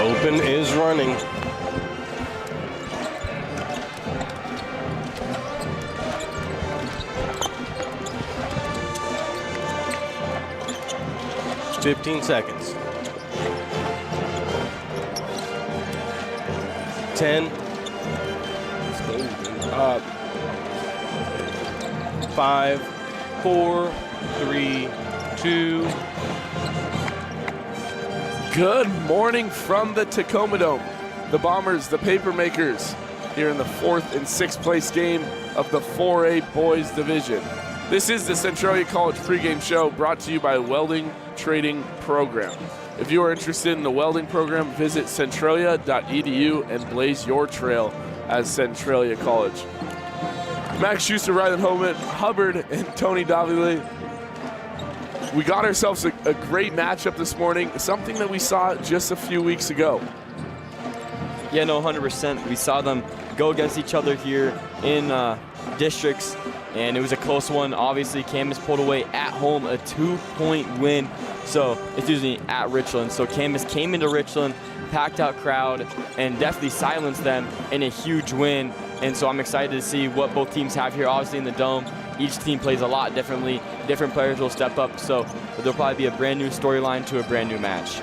Open is running. It's 15 seconds. 10. 5, 4, 3, 2. Good morning from the Tacoma Dome. The Bombers, the Papermakers, here in the 4th and 6th place game of the 4A Boys Division. This is the Centralia College pregame show brought to you by Welding Trading Program. If you are interested in the welding program, visit centralia.edu and blaze your trail as Centralia College. Max Schuster, Rylan Hubbard, and Tony Davile. We got ourselves a great matchup this morning, something that we saw just a few weeks ago. Yeah, no, 100%. We saw them go against each other here in districts, and it was a close one. Obviously, Camas pulled away at home a 2-point win. So, excuse me, at Richland. So Camas came into Richland, packed out crowd, and definitely silenced them in a huge win. And so I'm excited to see what both teams have here, obviously in the Dome. Each team plays a lot differently. Different players will step up, so there'll probably be a brand new storyline to a brand new match.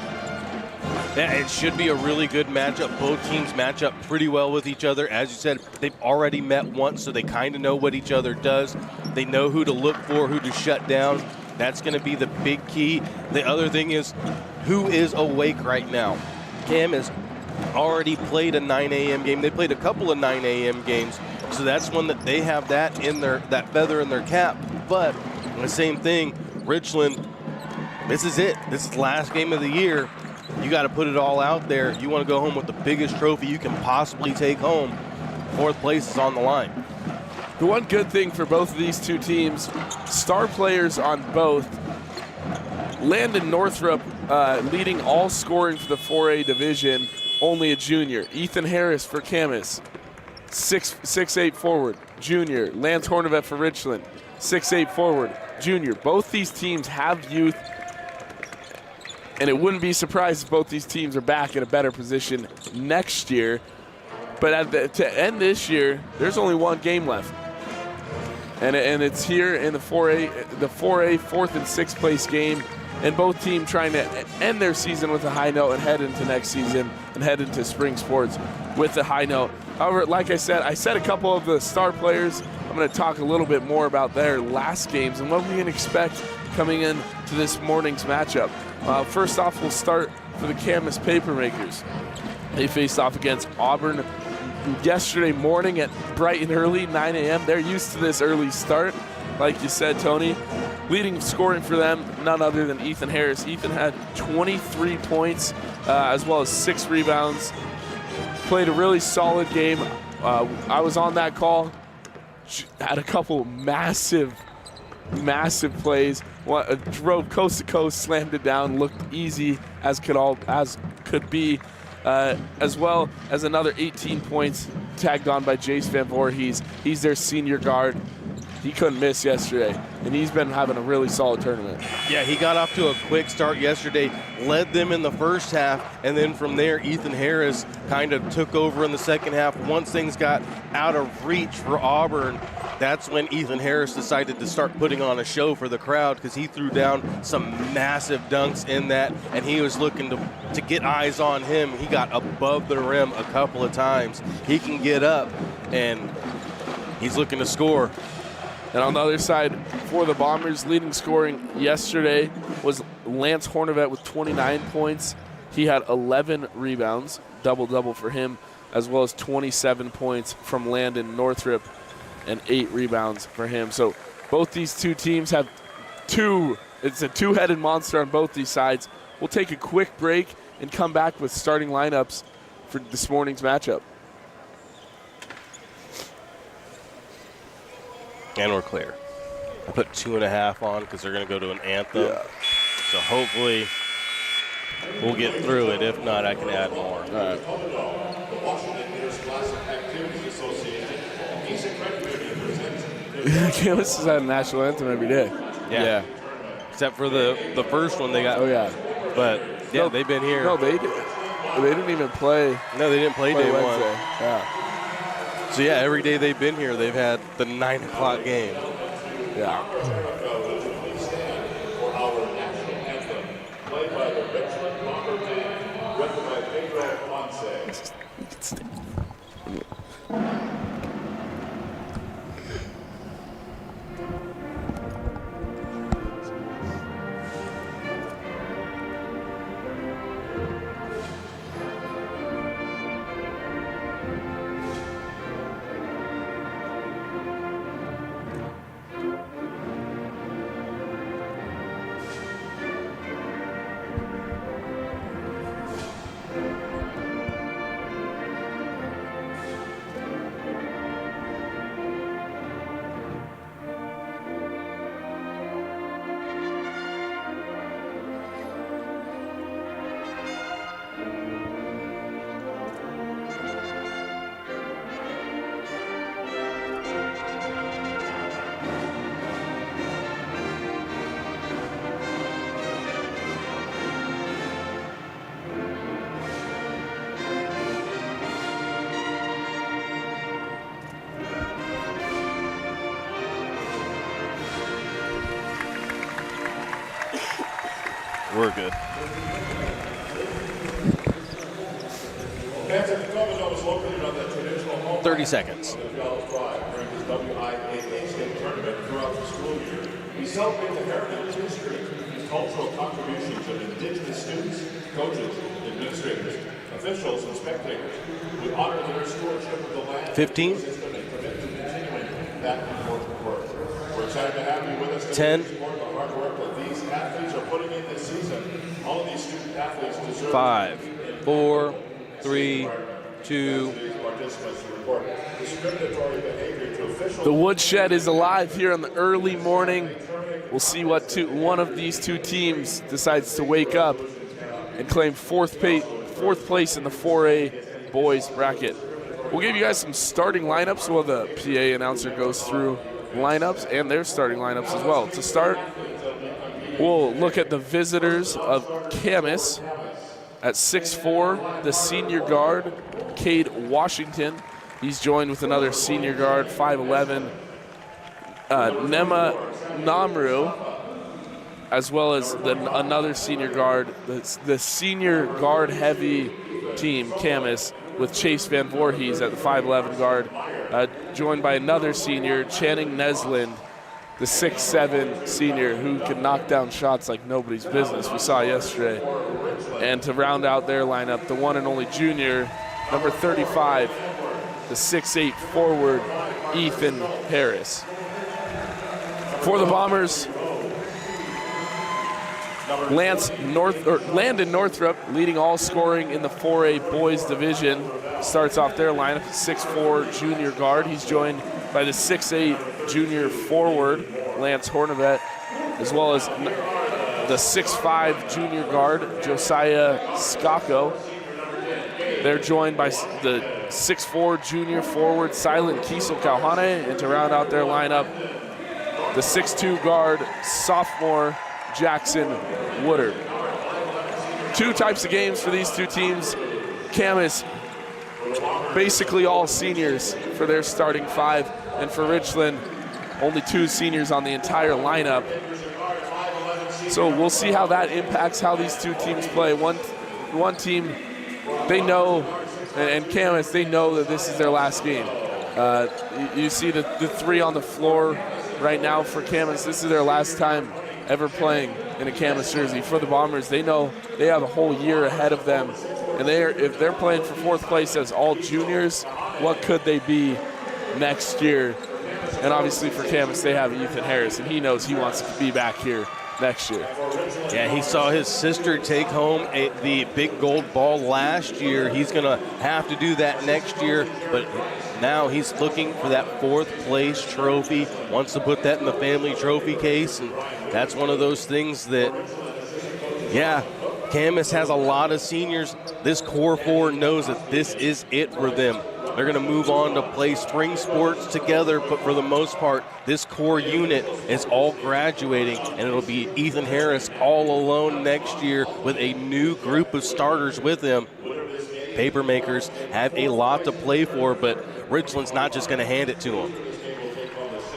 Yeah, it should be a really good matchup. Both teams match up pretty well with each other. As you said, they've already met once, so they kind of know what each other does. They know who to look for, who to shut down. That's going to be the big key. The other thing is, who is awake right now? Cam has already played a 9 a.m. game. They played a couple of 9 a.m. games, so that's one that they have that feather in their cap. But the same thing, Richland, this is it. This is the last game of the year. You got to put it all out there. You want to go home with the biggest trophy you can possibly take home. 4th place is on the line. The one good thing for both of these two teams, star players on both. Landon Northrop leading all scoring for the 4A division, only a junior. Ethan Harris for Camas, 6'8" forward, junior. Lance Hornevet for Richland, 6'8" forward, junior. Both these teams have youth, and it wouldn't be surprised if both these teams are back in a better position next year. But to end this year, there's only one game left. And it's here in the 4A 4th and 6th place game, and both teams trying to end their season with a high note and head into next season and head into spring sports with a high note. However, like I said a couple of the star players. I'm going to talk a little bit more about their last games and what we can expect coming into this morning's matchup. First off, we'll start for the Camas Papermakers. They faced off against Auburn yesterday morning at bright and early, 9 a.m. They're used to this early start, like you said, Tony. Leading scoring for them, none other than Ethan Harris. Ethan had 23 points as well as 6 rebounds. Played a really solid game. I was on that call. Had a couple massive plays. Drove coast to coast, slammed it down, looked easy as could be. As well as another 18 points tagged on by Jace Van Voorhees. He's their senior guard. He couldn't miss yesterday, and he's been having a really solid tournament. Yeah, he got off to a quick start yesterday, led them in the first half, and then from there, Ethan Harris kind of took over in the second half. Once things got out of reach for Auburn, that's when Ethan Harris decided to start putting on a show for the crowd, because he threw down some massive dunks in that, and he was looking to get eyes on him. He got above the rim a couple of times. He can get up, and he's looking to score. And on the other side, for the Bombers, leading scoring yesterday was Lance Hornevet with 29 points. He had 11 rebounds, double-double for him, as well as 27 points from Landon Northrop and 8 rebounds for him. So both these two teams have it's a two-headed monster on both these sides. We'll take a quick break and come back with starting lineups for this morning's matchup. And we're clear. I put 2.5 on because they're going to go to an anthem. Yeah. So hopefully we'll get through it. If not, I can add more. All right. Camas has had a national anthem every day. Yeah. Except for the first one they got. Oh, yeah. But, yeah, they've been here. No, they did. They didn't even play. No, they didn't play day Wednesday. one. Yeah. So, yeah, every day they've been here, they've had the 9 o'clock game. Yeah. We're good. Tacoma is located on the traditional home 30 seconds. during his WIAA state tournament throughout the school year. We celebrate the heritage, history, and cultural contributions of Indigenous students, coaches, administrators, officials, and spectators. We honor their stewardship of the land 15. system and commit to continuing that important work. We're excited to have you with us. 10. Support the hard work that these athletes are putting in this season. All of these student athletes deserve 5, 4, 3, 2. The woodshed is alive here in the early morning. We'll see what one of these two teams decides to wake up and claim fourth place in the 4A boys bracket. We'll give you guys some starting lineups while the PA announcer goes through lineups and their starting lineups as well. To start, we'll look at the visitors of Camas. At 6'4", the senior guard, Cade Washington. He's joined with another senior guard, 5'11", Nema Namru, as well as another senior guard, the senior guard-heavy team, Camas, with Chase Van Voorhees at the 5'11" guard, joined by another senior, Channing Nesland, the 6'7" senior who can knock down shots like nobody's business, we saw yesterday. And to round out their lineup, the one and only junior, number 35, the 6'8" forward, Ethan Harris. For the Bombers, Landon Northrup, leading all scoring in the 4A boys division, starts off their lineup, 6'4" junior guard. He's joined by the 6'8" junior forward, Lance Hornevet, as well as the 6'5" junior guard, Josiah Skako. They're joined by the 6'4" junior forward, Silent Kiesel Kauhane, and to round out their lineup, the 6'2" guard, sophomore Jackson Woodard. Two types of games for these two teams. Camas, basically all seniors for their starting 5, and for Richland, only 2 seniors on the entire lineup. So we'll see how that impacts how these two teams play. One team, they know, and Camas, they know that this is their last game. You see the 3 on the floor right now for Camas. This is their last time ever playing in a Camas jersey. For the Bombers, they know they have a whole year ahead of them. And if they're playing for 4th place as all juniors, what could they be next year? And obviously for Camas, they have Ethan Harris, and he knows he wants to be back here next year. Yeah, he saw his sister take home the big gold ball last year. He's going to have to do that next year, but now he's looking for that 4th place trophy, wants to put that in the family trophy case, and that's one of those things that, yeah, Camas has a lot of seniors. This core 4 knows that this is it for them. They're going to move on to play spring sports together, but for the most part, this core unit is all graduating, and it'll be Ethan Harris all alone next year with a new group of starters with him. Papermakers have a lot to play for, but Richland's not just going to hand it to them.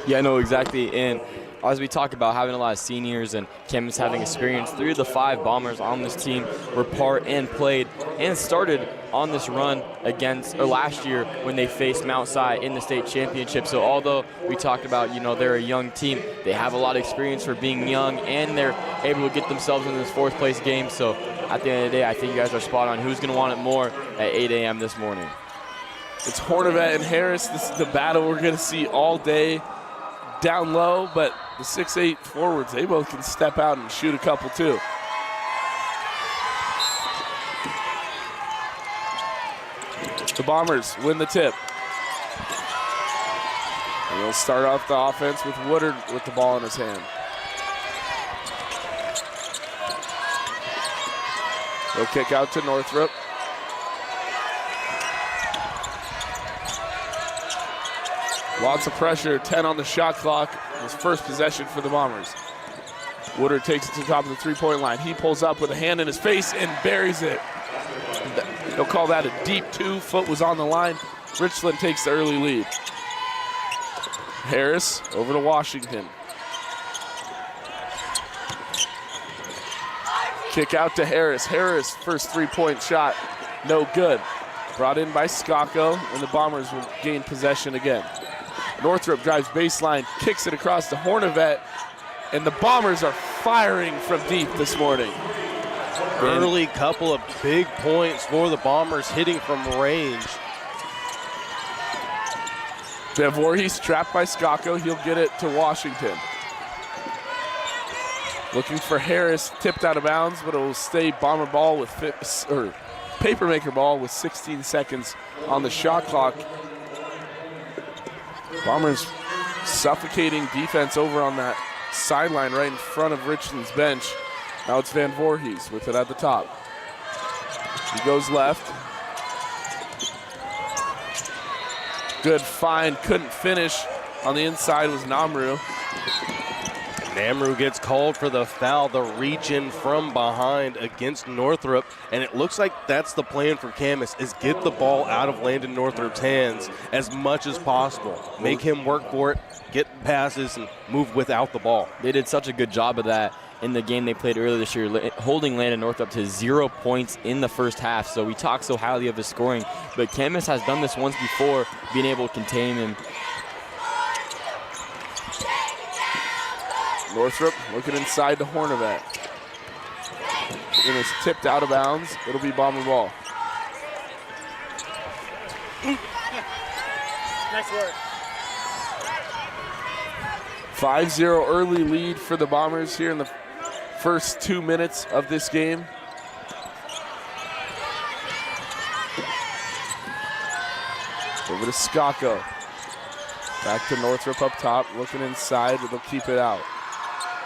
Yeah, no, exactly. And as we talk about having a lot of seniors and Camas having experience, 3 of the 5 Bombers on this team were part and played and started on this run last year when they faced Mount Si in the state championship. So although we talked about, they're a young team, they have a lot of experience for being young, and they're able to get themselves in this 4th place game. So at the end of the day, I think you guys are spot on. Who's going to want it more at 8 a.m. this morning? It's Hornevet and Harris. This is the battle we're going to see all day down low, but the 6'8" forwards, they both can step out and shoot a couple too. The Bombers win the tip. And they'll start off the offense with Woodard with the ball in his hand. They'll kick out to Northrop. Lots of pressure, 10 on the shot clock. His first possession for the Bombers. Woodard takes it to the top of the three-point line. He pulls up with a hand in his face and buries it. They'll call that a deep 2. Foot was on the line. Richland takes the early lead. Harris over to Washington. Kick out to Harris. Harris, first three-point shot, no good. Brought in by Skako, and the Bombers will gain possession again. Northrop drives baseline, kicks it across to Hornevet, and the Bombers are firing from deep this morning. Early couple of big points for the Bombers, hitting from range. Van Voorhees trapped by Skako. He'll get it to Washington. Looking for Harris, tipped out of bounds, but it will stay Bomber ball with Papermaker ball with 16 seconds on the shot clock. Bombers suffocating defense over on that sideline right in front of Richland's bench. Now it's Van Voorhees with it at the top. He goes left. Good find, couldn't finish. On the inside was Namru. Namru gets called for the foul, the reach in from behind against Northrop, and it looks like that's the plan for Camas, is get the ball out of Landon Northrop's hands as much as possible. Make him work for it, get passes, and move without the ball. They did such a good job of that in the game they played earlier this year, holding Landon Northrop to 0 points in the first half. So we talk so highly of his scoring, but Camas has done this once before, being able to contain him. Northrop looking inside to Hornevet. It is tipped out of bounds. It'll be Bomber ball. Nice work. 5-0 early lead for the Bombers here in the first 2 minutes of this game. Over to Skako. Back to Northrop up top, looking inside, but they'll keep it out.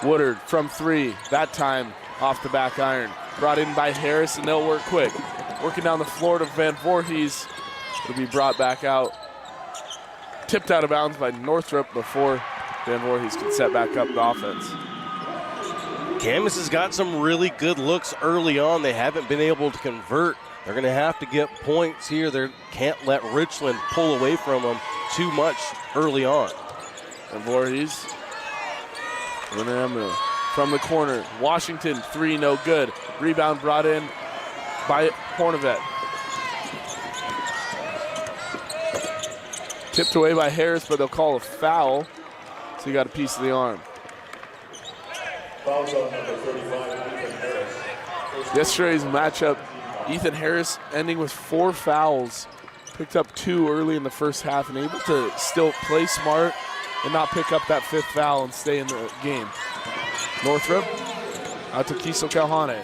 Woodard from 3, that time off the back iron. Brought in by Harris, and they'll work quick. Working down the floor to Van Voorhees. It'll be brought back out. Tipped out of bounds by Northrop before Van Voorhees can set back up the offense. Camas has got some really good looks early on. They haven't been able to convert. They're going to have to get points here. They can't let Richland pull away from them too much early on. Van Voorhees. From the corner. Washington, 3, no good. Rebound brought in by Hornevet. Tipped away by Harris, but they'll call a foul. So he got a piece of the arm. Fouls on number 35, Ethan Harris. Yesterday's matchup, Ethan Harris ending with 4 fouls. Picked up 2 early in the first half and able to still play smart and not pick up that 5th foul and stay in the game. Northrop out to Kiso Kalhane.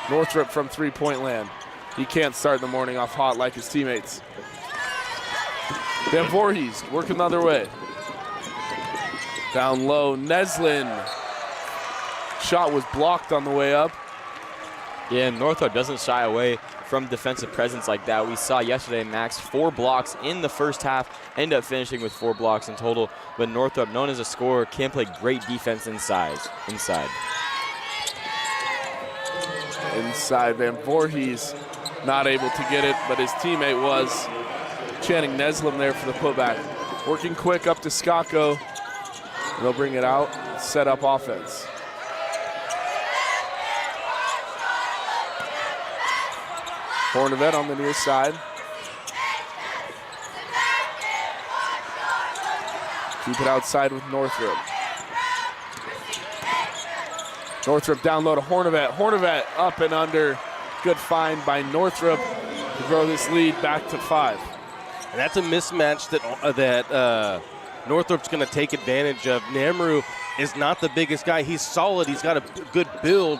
Northrop from three-point land. He can't start the morning off hot like his teammates. Van Voorhees working the other way. Down low, Neslin. Shot was blocked on the way up. Yeah, Northrop doesn't shy away from defensive presence like that. We saw yesterday Max 4 blocks in the first half, ended up finishing with 4 blocks in total. But Northrop, known as a scorer, can play great defense inside. Inside, Van Voorhees not able to get it, but his teammate was. Channing Neslim there for the putback. Working quick up to Skako. They'll bring it out, set up offense. Hornevet on the near side. Keep it outside with Northrop. Northrop down low to Hornevet. Hornevet up and under. Good find by Northrop to grow this lead back to 5. And that's a mismatch that Northrop's going to take advantage of. Namru is not the biggest guy. He's solid. He's got a good build,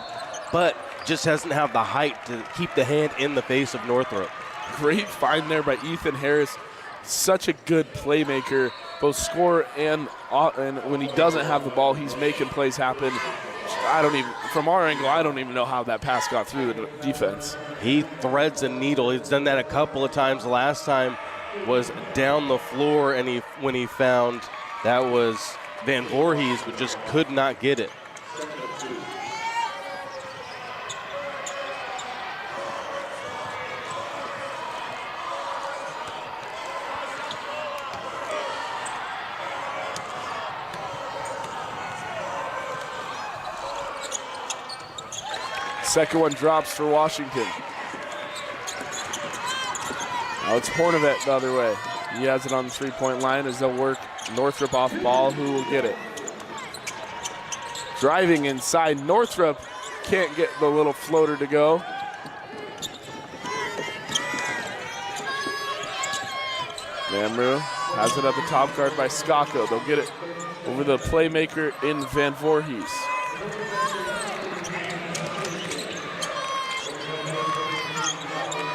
but just doesn't have the height to keep the hand in the face of Northrop. Great find there by Ethan Harris. Such a good playmaker, both score and when he doesn't have the ball, he's making plays happen. From our angle, I don't even know how that pass got through the defense. He threads a needle. He's done that a couple of times. The last time was down the floor, and when he found that was Van Voorhees, but just could not get it. Second one drops for Washington. Now it's Hornevet the other way. He has it on the three-point line as they'll work Northrop off ball. Who will get it? Driving inside, Northrop can't get the little floater to go. Namru has it at the top guard by Skako. They'll get it over the playmaker in Van Voorhees.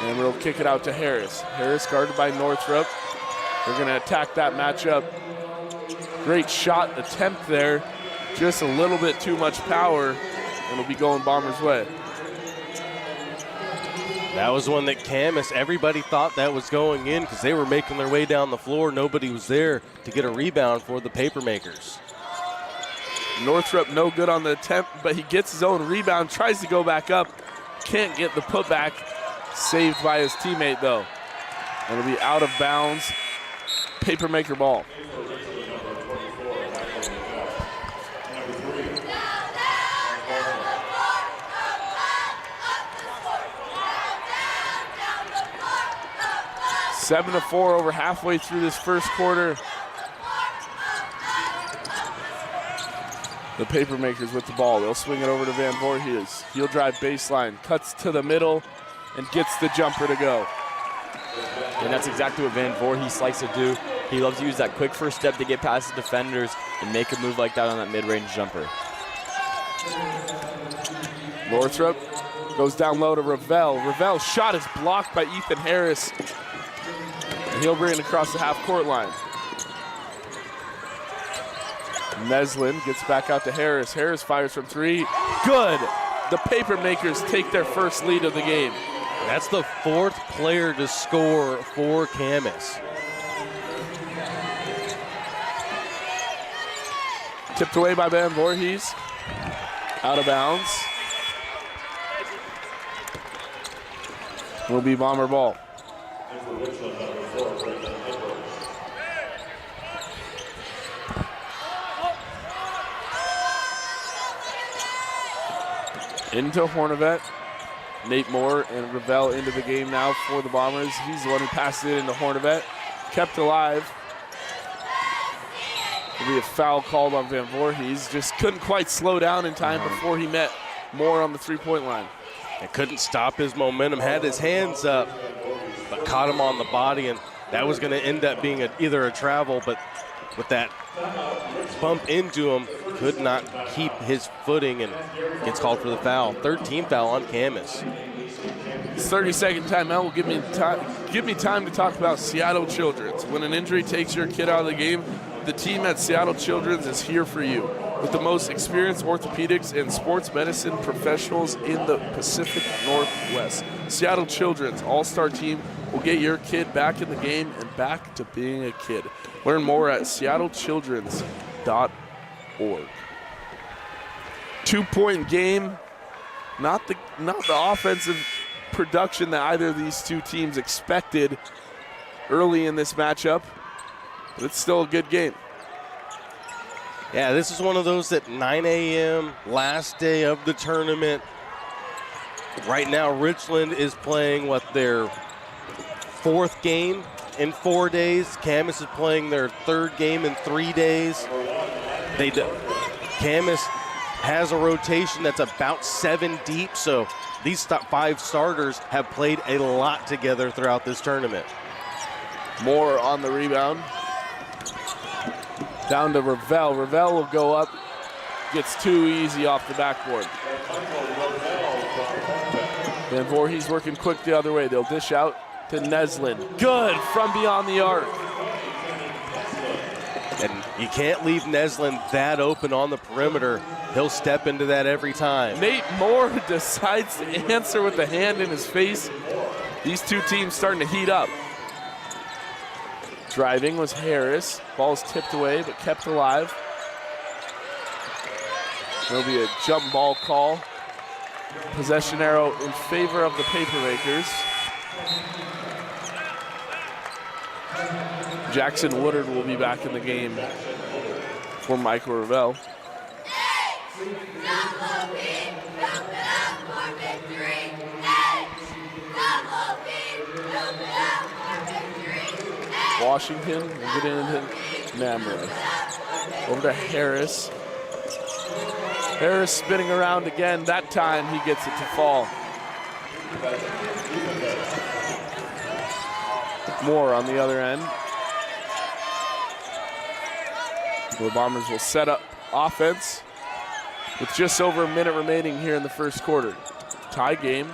And we'll kick it out to Harris. Harris guarded by Northrop. They're going to attack that matchup. Great shot attempt there. Just a little bit too much power, and it'll be going Bombers' way. That was one that Camas, everybody thought that was going in because they were making their way down the floor. Nobody was there to get a rebound for the Papermakers. Northrop no good on the attempt, but he gets his own rebound, tries to go back up, can't get the putback. Saved by his teammate, though. It'll be out of bounds. Papermaker ball. Seven to 4 over halfway through this first quarter. The Papermakers with the ball. They'll swing it over to Van Voorhees. He'll drive baseline, cuts to the middle, and gets the jumper to go. And that's exactly what Van Voorhees likes to do. He loves to use that quick first step to get past the defenders and make a move like that on that mid-range jumper. Northrop goes down low to Ravel. Ravel's shot is blocked by Ethan Harris. And he'll bring it across the half-court line. Neslin gets back out to Harris. Harris fires from 3. Good. The Papermakers take their first lead of the game. That's the 4th player to score for Camas. Tipped away by Van Voorhees. Out of bounds. Will be Bomber ball. Into Hornevet. Nate Moore and Ravel into the game now for the Bombers. He's the one who passed it into Hornevet. Kept alive. There'll be a foul called on Van Voorhees. Just couldn't quite slow down in time before he met Moore on the three-point line. And couldn't stop his momentum. Had his hands up, but caught him on the body, and that was going to end up being either a travel, but with that bump into him, could not keep his footing and gets called for the foul. 13th foul on Camas. 30-second timeout will give me time to talk about Seattle Children's. When an injury takes your kid out of the game, the team at Seattle Children's is here for you. With the most experienced orthopedics and sports medicine professionals in the Pacific Northwest. Seattle Children's All-Star team will get your kid back in the game and back to being a kid. Learn more at seattlechildrens.org. 2-point game. Not the offensive production that either of these two teams expected early in this matchup, but it's still a good game. Yeah, this is one of those that 9 a.m., last day of the tournament. Right now, Richland is playing their 4th game in 4 days. Camas is playing their 3rd game in 3 days. Camas has a rotation that's about 7 deep, so these 5 starters have played a lot together throughout this tournament. Moore on the rebound. Down to Ravel. Ravel will go up. Gets too easy off the backboard. Van Voorhees working quick the other way. They'll dish out to Neslin. Good from beyond the arc. And you can't leave Neslin that open on the perimeter. He'll step into that every time. Nate Moore decides to answer with the hand in his face. These two teams starting to heat up. Driving was Harris. Ball's tipped away but kept alive. There'll be a jump ball call. Possession arrow in favor of the Papermakers. Jackson Woodard will be back in the game for Michael Ravel. Washington will get into Namra. Over to Harris. Harris spinning around again. That time he gets it to fall. Moore on the other end. The Bombers will set up offense with just over a minute remaining here in the first quarter. Tie game.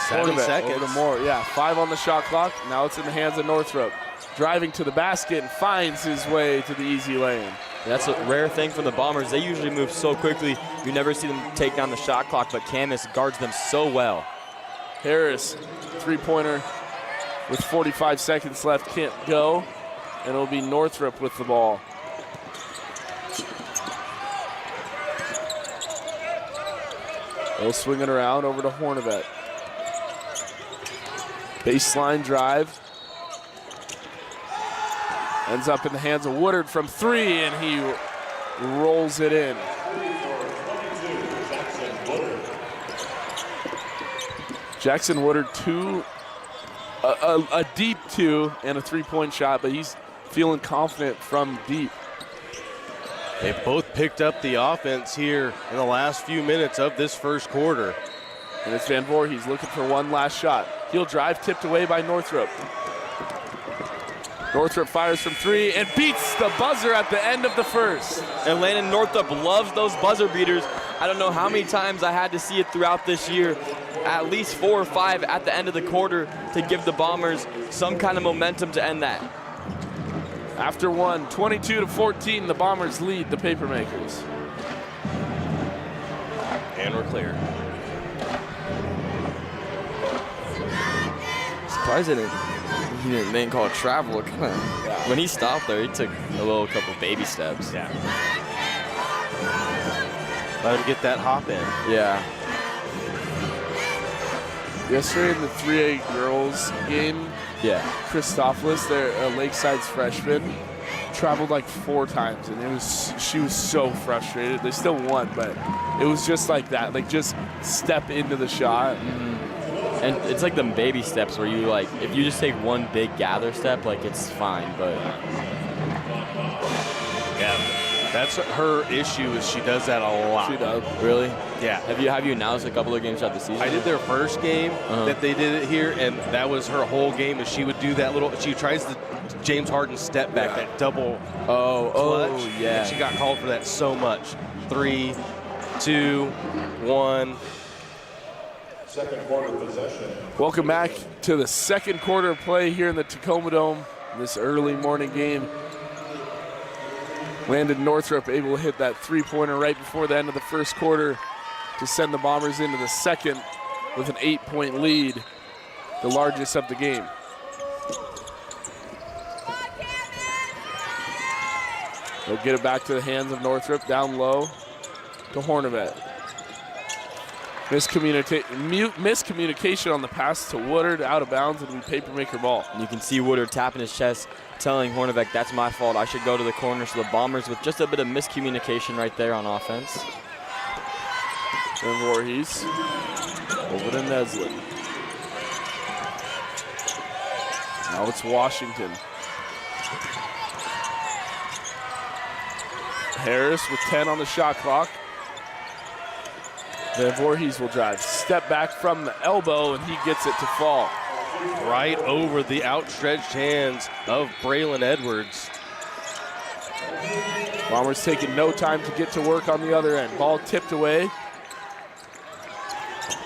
Seven seconds. Over to Moore. Yeah, 5 on the shot clock. Now it's in the hands of Northrop. Driving to the basket and finds his way to the easy lane. That's a rare thing from the Bombers. They usually move so quickly, you never see them take down the shot clock, but Camas guards them so well. Harris, three-pointer with 45 seconds left, can't go, and it'll be Northrop with the ball. They'll swing it around over to Hornevet. Baseline drive. Ends up in the hands of Woodard from 3, and he rolls it in. Jackson Woodard, a deep 2 and a 3-point shot, but he's feeling confident from deep. They both picked up the offense here in the last few minutes of this first quarter. And it's Van Voorhees looking for one last shot. He'll drive, tipped away by Northrop. Northrop fires from 3 and beats the buzzer at the end of the first. And Landon Northrop loves those buzzer beaters. I don't know how many times I had to see it throughout this year. At least 4 or 5 at the end of the quarter to give the Bombers some kind of momentum to end that. After 1, 22-14, the Bombers lead the Papermakers. And we're clear. Surprised he didn't call it travel. When he stopped there, he took a couple baby steps. Yeah. Let him get that hop in. Yeah. Yesterday in the 3A girls game, Christophilus, their Lakeside's freshman, traveled like 4 times, and she was so frustrated. They still won, but it was just like that, like just step into the shot. And it's like them baby steps where you if you just take one big gather step, it's fine, but. Yeah, that's her issue is she does that a lot. She does. Really? Yeah. Have you announced a couple of games throughout the season? I did their first game that they did it here, and that was her whole game. Is she would do that she tries the James Harden step back, that double clutch. Yeah. And she got called for that so much. 3, 2, 1. Second quarter possession. Welcome back to the second quarter of play here in the Tacoma Dome. This early morning game. Landon Northrop able to hit that 3-pointer right before the end of the first quarter to send the Bombers into the second with an 8-point lead, the largest of the game. They'll get it back to the hands of Northrop, down low to Hornavet. Miscommunication on the pass to Woodard, out of bounds, and we Papermaker ball. And you can see Woodard tapping his chest, telling Hornbeck, that's my fault, I should go to the corner. So the Bombers with just a bit of miscommunication right there on offense. And Voorhees over to Neslin. Now it's Washington. Harris with 10 on the shot clock. Then Voorhees will drive. Step back from the elbow, and he gets it to fall. Right over the outstretched hands of Braylon Edwards. Bombers taking no time to get to work on the other end. Ball tipped away.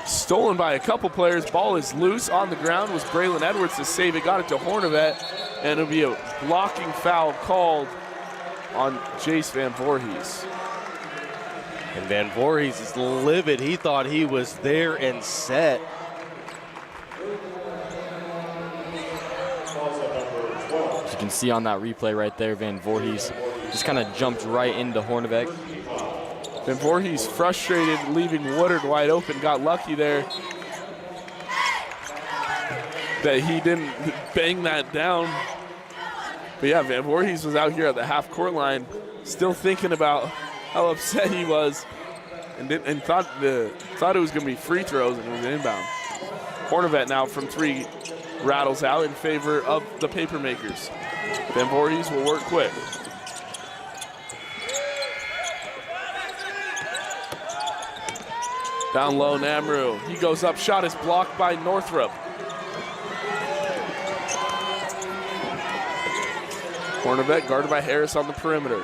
Stolen by a couple players. Ball is loose on the ground. Was Braylon Edwards to save it. Got it to Hornavet, and it'll be a blocking foul called on Jace Van Voorhees. And Van Voorhees is livid. He thought he was there and set. As you can see on that replay right there, Van Voorhees just kind of jumped right into Hornbeck. Van Voorhees frustrated, leaving Woodard wide open. Got lucky there that he didn't bang that down. But yeah, Van Voorhees was out here at the half-court line, still thinking about how upset he was, and thought it was going to be free throws, and it was an inbound. Hornavet now from three rattles out in favor of the Papermakers. Van Voorhees will work quick. Down low, Namru. He goes up, shot is blocked by Northrop. Hornavet guarded by Harris on the perimeter.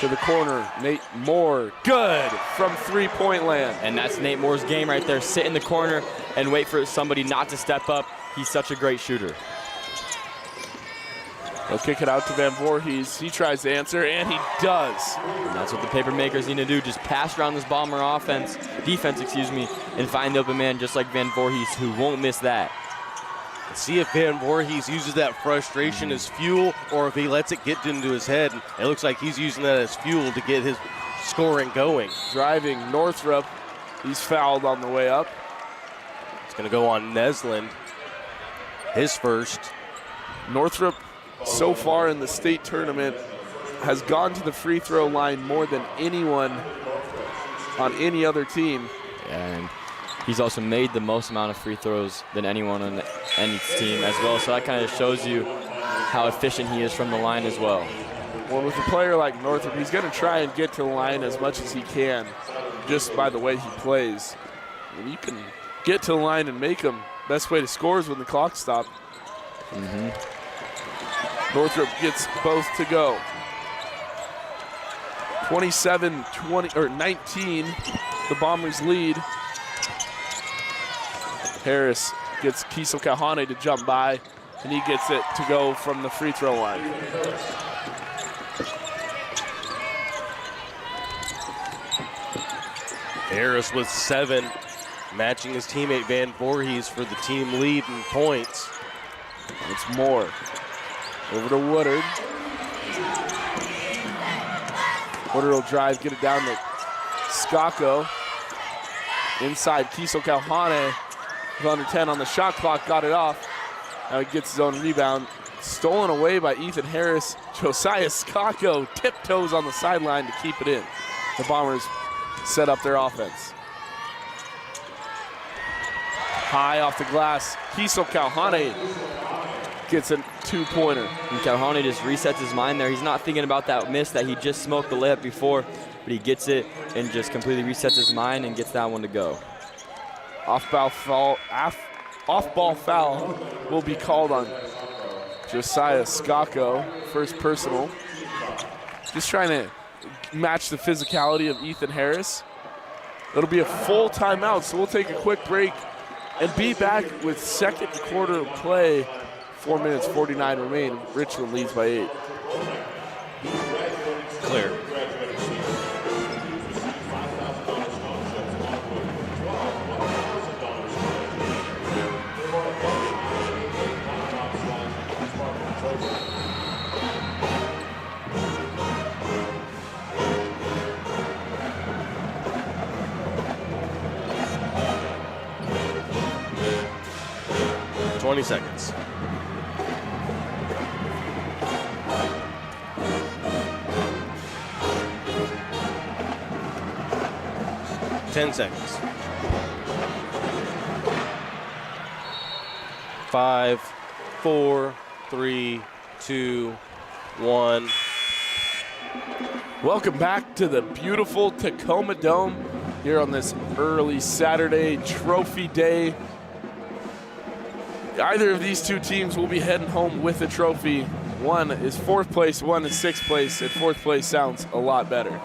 To the corner, Nate Moore, good from three-point land. And that's Nate Moore's game right there. Sit in the corner and wait for somebody not to step up. He's such a great shooter. They'll kick it out to Van Voorhees. He tries to answer, and he does. And that's what the Papermakers need to do. Just pass around this Bomber defense, and find the open man just like Van Voorhees, who won't miss that. See if Van Voorhees uses that frustration as fuel or if he lets it get into his head. It looks like he's using that as fuel to get his scoring going. Driving Northrop. He's fouled on the way up. It's going to go on Neslin. His first. Northrop, so far in the state tournament, has gone to the free throw line more than anyone on any other team. And he's also made the most amount of free throws than anyone on any team as well. So that kind of shows you how efficient he is from the line as well. Well, with a player like Northrop, he's going to try and get to the line as much as he can just by the way he plays. When you can get to the line and make them, best way to score is when the clock stops. Northrop gets both to go. 27-19, the Bombers lead. Harris gets Kiesel Kahane to jump by, and he gets it to go from the free throw line. Harris with 7, matching his teammate Van Voorhees for the team lead in points. It's Moore. Over to Woodard. Woodard will drive, get it down to Skako. Inside, Kiesel Kahane. Under 10 on the shot clock, got it off. Now he gets his own rebound. Stolen away by Ethan Harris. Josiah Skako tiptoes on the sideline to keep it in. The Bombers set up their offense. High off the glass. Kiesel Kahane gets a two-pointer. And Kahane just resets his mind there. He's not thinking about that miss that he just smoked the layup before, but he gets it and just completely resets his mind and gets that one to go. Off-ball foul will be called on Josiah Skako, first personal. Just trying to match the physicality of Ethan Harris. It'll be a full timeout, so we'll take a quick break and be back with second quarter of play. 4 minutes, 49 remain. Richland leads by 8. Clear. 20 seconds. Ten seconds. 5, 4, 3, 2, 1. Welcome back to the beautiful Tacoma Dome here on this early Saturday trophy day. Either of these two teams will be heading home with a trophy. One is 4th place, one is 6th place, and 4th place sounds a lot better.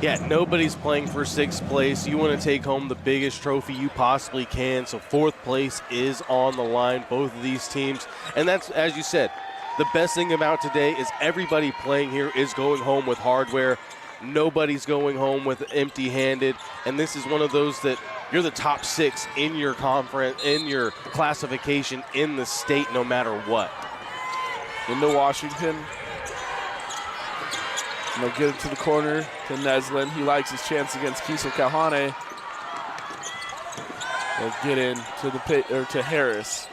Yeah, nobody's playing for 6th place. You want to take home the biggest trophy you possibly can, so 4th place is on the line, both of these teams. And that's, as you said, the best thing about today is everybody playing here is going home with hardware. Nobody's going home with empty-handed, and this is one of those that you're the top 6 in your conference, in your classification in the state, no matter what. Into Washington. And they'll get it to the corner to Neslin. He likes his chance against Kiesel Kalhane. They'll get in to Harris.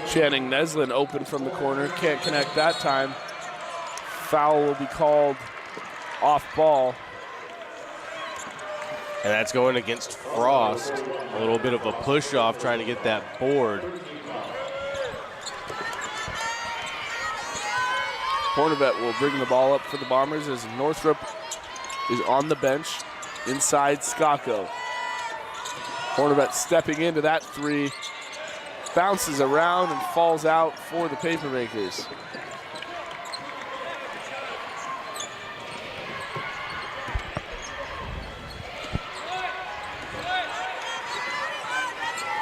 Channing Neslin open from the corner. Can't connect that time. Foul will be called off ball. And that's going against Frost. A little bit of a push-off trying to get that board. Hornevet will bring the ball up for the Bombers as Northrop is on the bench inside Skako. Hornevet stepping into that three, bounces around and falls out for the Papermakers.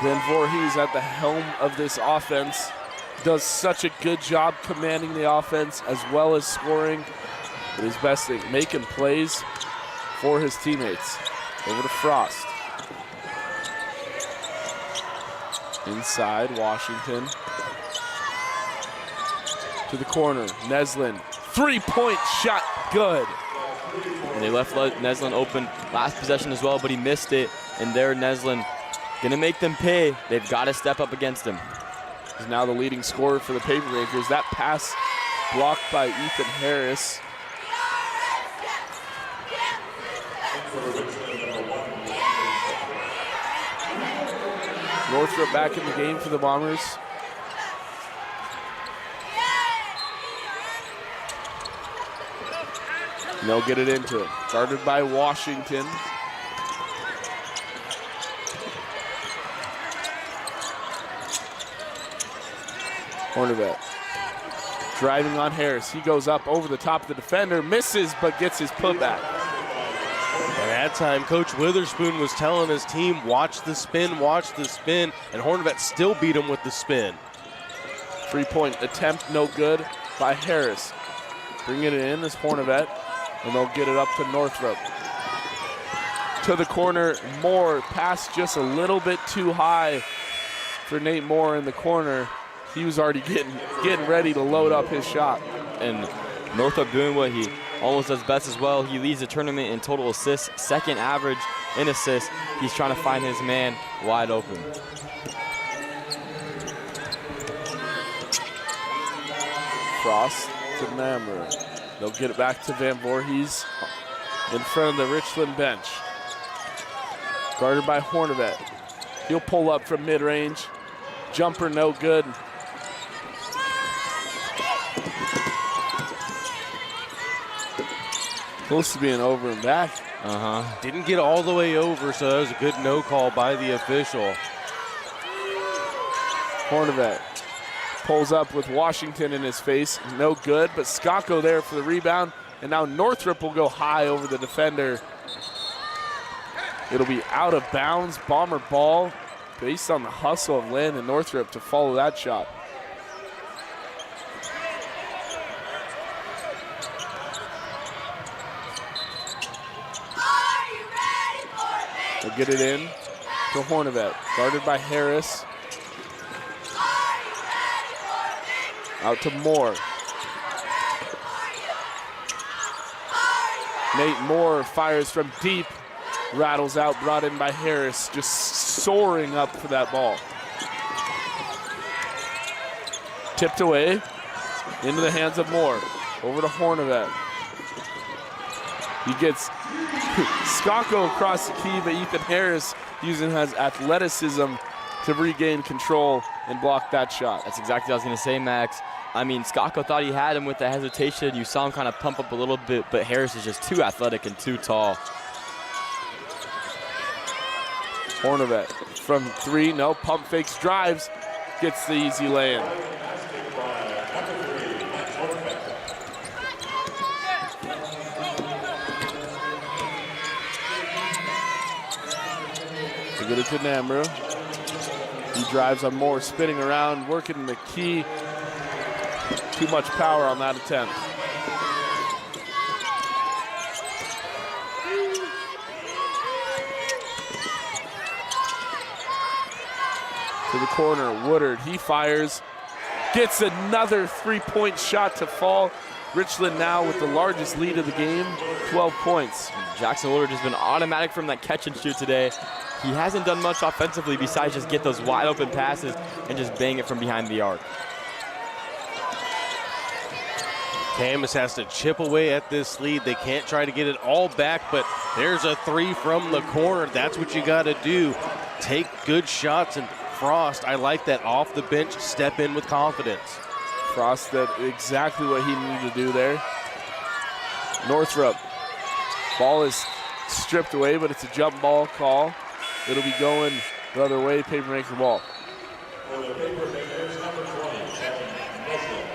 Van Voorhees at the helm of this offense. Does such a good job commanding the offense as well as scoring. It is best at making plays for his teammates. Over to Frost. Inside, Washington. To the corner, Neslin. 3-point shot, good. And they left Neslin open last possession as well, but he missed it. And there, Neslin gonna make them pay. They've got to step up against him. He's now the leading scorer for the Papermakers. That pass blocked by Ethan Harris. Northrop back in the game for the Bombers. And they'll get it into it. Guarded by Washington. Hornevet driving on Harris. He goes up over the top of the defender, misses, but gets his putback. And at that time, Coach Witherspoon was telling his team, watch the spin, and Hornevet still beat him with the spin. 3-point attempt, no good by Harris. Bringing it in is Hornevet, and they'll get it up to Northrop. To the corner, Moore, pass just a little bit too high for Nate Moore in the corner. He was already getting ready to load up his shot. And Northrop doing what he almost does best as well. He leads the tournament in total assists, second average in assists. He's trying to find his man wide open. Frost to Nammer. They'll get it back to Van Voorhees in front of the Richland bench. Guarded by Hornevet. He'll pull up from mid-range. Jumper no good. Close to being over and back. Didn't get all the way over, so that was a good no call by the official. Hornevet pulls up with Washington in his face. No good, but Skako there for the rebound. And now Northrop will go high over the defender. It'll be out of bounds. Bomber ball based on the hustle of Landon Northrop to follow that shot. They'll get it in to Hornevet, guarded by Harris. Out to Moore. Nate Moore fires from deep, rattles out, brought in by Harris, just soaring up for that ball. Tipped away into the hands of Moore. Over to Hornavet. He gets Skako across the key, but Ethan Harris using his athleticism to regain control and block that shot. That's exactly what I was going to say, Max. I mean, Skako thought he had him with the hesitation. You saw him kind of pump up a little bit, but Harris is just too athletic and too tall. Hornavet from 3, no, pump fakes, drives, gets the easy lay-in. To get it to Namru. He drives on Moore, spinning around, working the key. Too much power on that attempt. To the corner, Woodard, he fires, gets another 3-point shot to fall. Richland now with the largest lead of the game, 12 points. Jackson Woodard has been automatic from that catch and shoot today. He hasn't done much offensively besides just get those wide open passes and just bang it from behind the arc. Camas has to chip away at this lead. They can't try to get it all back, but there's a 3 from the corner. That's what you got to do. Take good shots, and Frost, I like that off the bench, step in with confidence. Frost did exactly what he needed to do there. Northrop, ball is stripped away, but it's a jump ball call. It'll be going the other way, Papermaker ball. For the Papermakers, number 20, Richland.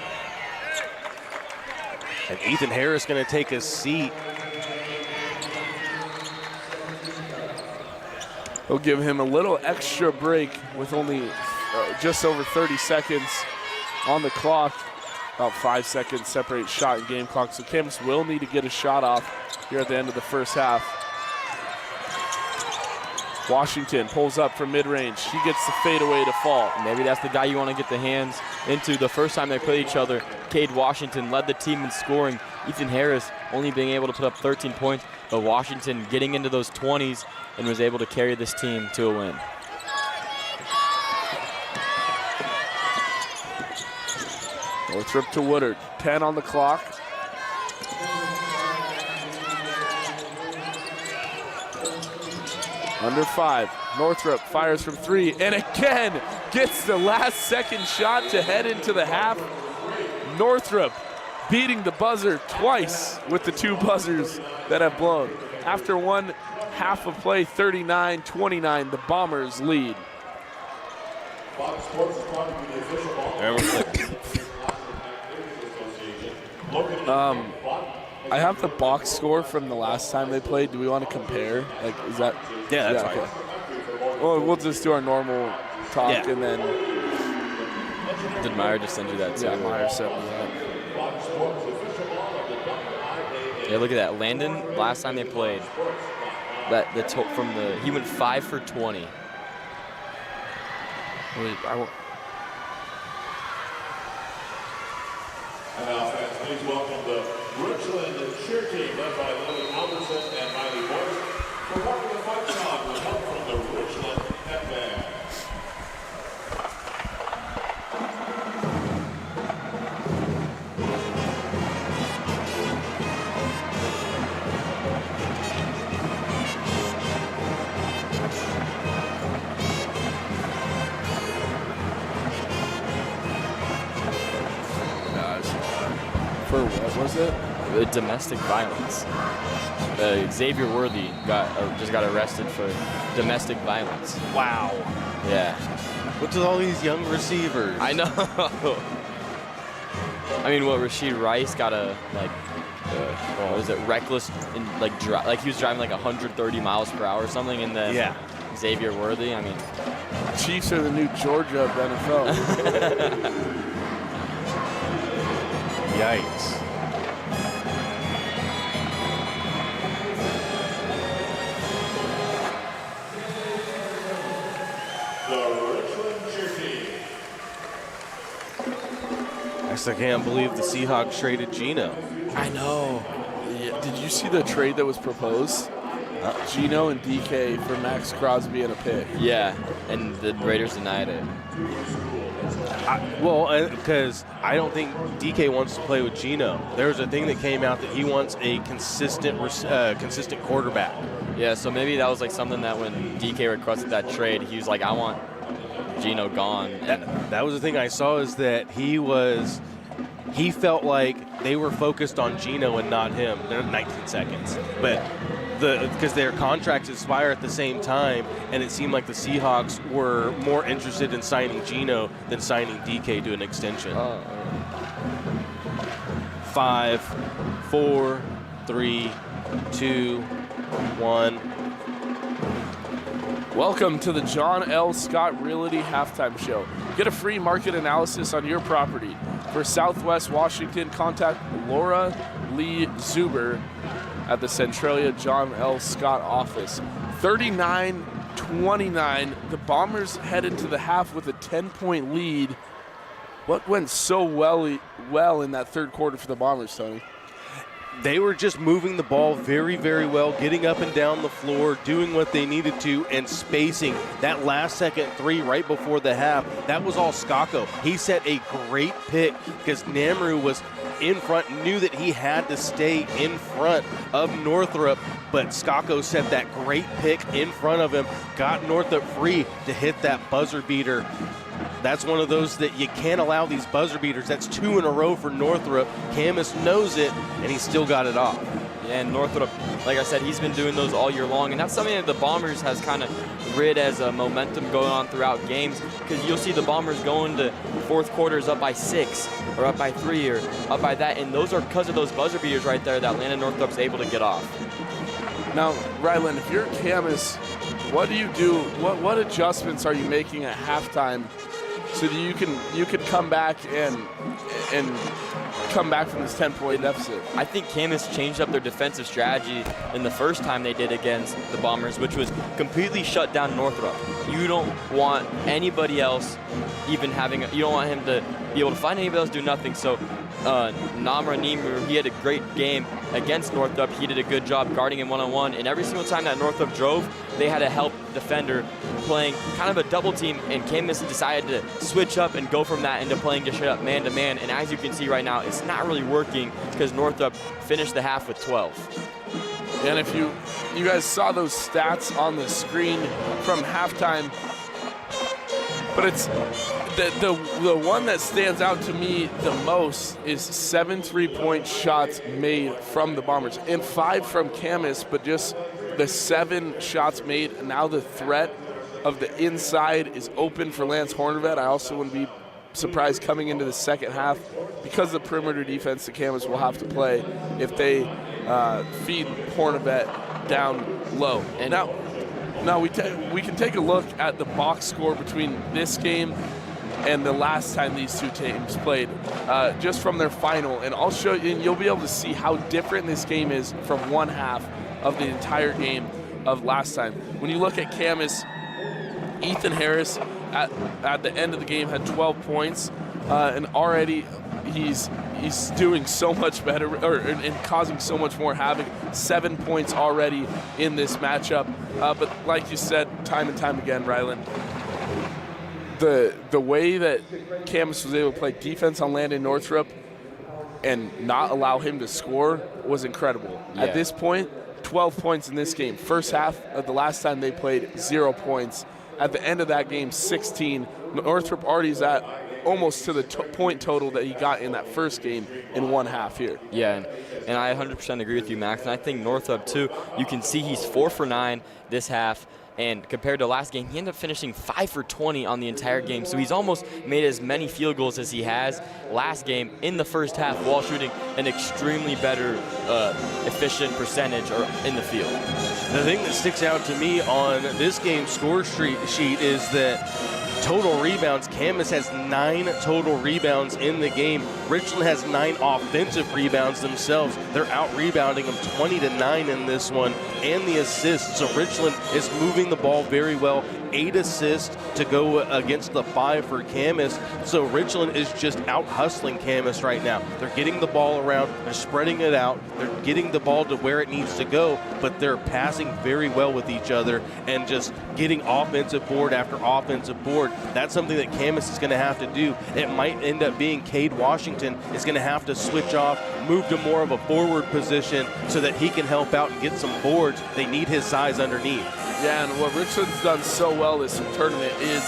And Ethan Harris going to take a seat. He'll give him a little extra break with only just over 30 seconds on the clock. About 5 seconds separate shot and game clock. So Camas will need to get a shot off here at the end of the first half. Washington pulls up from mid-range. He gets the fadeaway to fall. Maybe that's the guy you want to get the hands into. The first time they played each other, Cade Washington led the team in scoring. Ethan Harris only being able to put up 13 points, but Washington getting into those 20s and was able to carry this team to a win. Northrop to Woodard, 10 on the clock. Under 5, Northrop fires from 3, and again gets the last second shot to head into the half. Northrop beating the buzzer twice with the 2 buzzers that have blown. After one half of play, 39-29, the Bombers lead. Fox Sports is proud to be the official ball. I have the box score from the last time they played. Do we want to compare? Like, is that? Yeah, that's fine. Okay. Well, we'll just do our normal talk, and then. Did Meyer just send you that too? Yeah, Meyer sent me that. Yeah, look at that. Landon, last time they played, he went 5 for 20. Wait, And now, fans, please welcome the Richland cheer team led by Lily Alderson and Miley Boyce. Performing the fight song with help from the Richland Pep Band. for what was it? Domestic violence. Xavier Worthy just got arrested for domestic violence. Wow. Yeah. What's with all these young receivers? I know. I mean, what, Rasheed Rice got a, what was it, reckless, he was driving like 130 miles per hour or something, and then Xavier Worthy, I mean. Chiefs are the new Georgia of NFL. Yikes. I still can't believe the Seahawks traded Geno. I know. Yeah. Did you see the trade that was proposed? Geno and DK for Max Crosby and a pick. Yeah, and the Raiders denied it. Because I don't think DK wants to play with Gino. There's a thing that came out that he wants a consistent quarterback. Yeah, so maybe that was like something that when DK requested that trade, he was like, I want Gino gone. And That was the thing I saw, is that he felt like they were focused on Gino and not him. They're 19 seconds. But because their contracts expire at the same time, and it seemed like the Seahawks were more interested in signing Gino than signing DK to an extension. 5, 4, 3, 2, 1. Welcome to the John L. Scott Realty Halftime Show. Get a free market analysis on your property. For Southwest Washington, contact Laura Lee Zuber at the Centralia John L. Scott office. 39-29, the Bombers head into the half with a 10-point lead. What went so well in that third quarter for the Bombers, Tony? They were just moving the ball very, very well, getting up and down the floor, doing what they needed to, and spacing. That last second three right before the half, that was all Skako. He set a great pick because Namru was in front, knew that he had to stay in front of Northrop, but Skako set that great pick in front of him, got Northrop free to hit that buzzer beater. That's one of those that you can't allow these buzzer beaters. That's 2 in a row for Northrop. Camas knows it, and he still got it off. Yeah, and Northrop, like I said, he's been doing those all year long, and that's something that the Bombers has kind of rid as a momentum going on throughout games, because you'll see the Bombers going to fourth quarters up by 6 or up by 3 or up by that, and those are because of those buzzer beaters right there that Landon Northrop's able to get off. Now, Ryland, if you're Camas, what do you do? What adjustments are you making at halftime so that you can come back and come back from this 10-point deficit? I think Camas changed up their defensive strategy in the first time they did against the Bombers, which was completely shut down Northrop. You don't want anybody else even having you don't want him to be able to find anybody else, do nothing. So Namra Nimru, he had a great game against Northrop. He did a good job guarding him one-on-one, and every single time that Northrop drove, they had a help defender playing kind of a double team, and Camas decided to switch up and go from that into playing just straight up man-to-man, and as you can see right now, it's not really working because Northrop finished the half with 12. And if you guys saw those stats on the screen from halftime, but it's the one that stands out to me the most is 7 3-point shots made from the Bombers and 5 from Camas, but just the 7 shots made. And now the threat of the inside is open for Lance Hornvet. I also wouldn't be surprised coming into the second half because of the perimeter defense the Camas will have to play if they feed Hornvet down low. And now we can take a look at the box score between this game and the last time these two teams played, just from their final. And I'll show you, and you'll be able to see how different this game is from one half of the entire game of last time. When you look at Camas, Ethan Harris at the end of the game had 12 points, and already he's doing so much better and causing so much more havoc. 7 points already in this matchup. But like you said, time and time again, Ryland, the way that Camas was able to play defense on Landon Northrop and not allow him to score was incredible. Yeah. At this point, 12 points in this game. First half of the last time they played, 0 points. At the end of that game, 16. Northrop already is at almost to the point total that he got in that first game in one half here. Yeah, and I 100% agree with you, Max. And I think Northrop, too, you can see he's 4 for 9 this half. And compared to last game, he ended up finishing 5 for 20 on the entire game. So he's almost made as many field goals as he has last game in the first half while shooting an extremely better efficient percentage in the field. The thing that sticks out to me on this game's score sheet is that total rebounds, Camas has 9 total rebounds in the game. Richland has 9 offensive rebounds themselves. They're out-rebounding them 20-9 in this one, and the assists. So Richland is moving the ball very well 8 assists to go against the 5 for Camas. So Richland is just out hustling Camas right now. They're getting the ball around, they're spreading it out, they're getting the ball to where it needs to go, but they're passing very well with each other and just getting offensive board after offensive board. That's something that Camas is going to have to do. It might end up being Cade Washington is going to have to switch off, move to more of a forward position so that he can help out and get some boards. They need his size underneath. Yeah, and what Richland's done so well this tournament is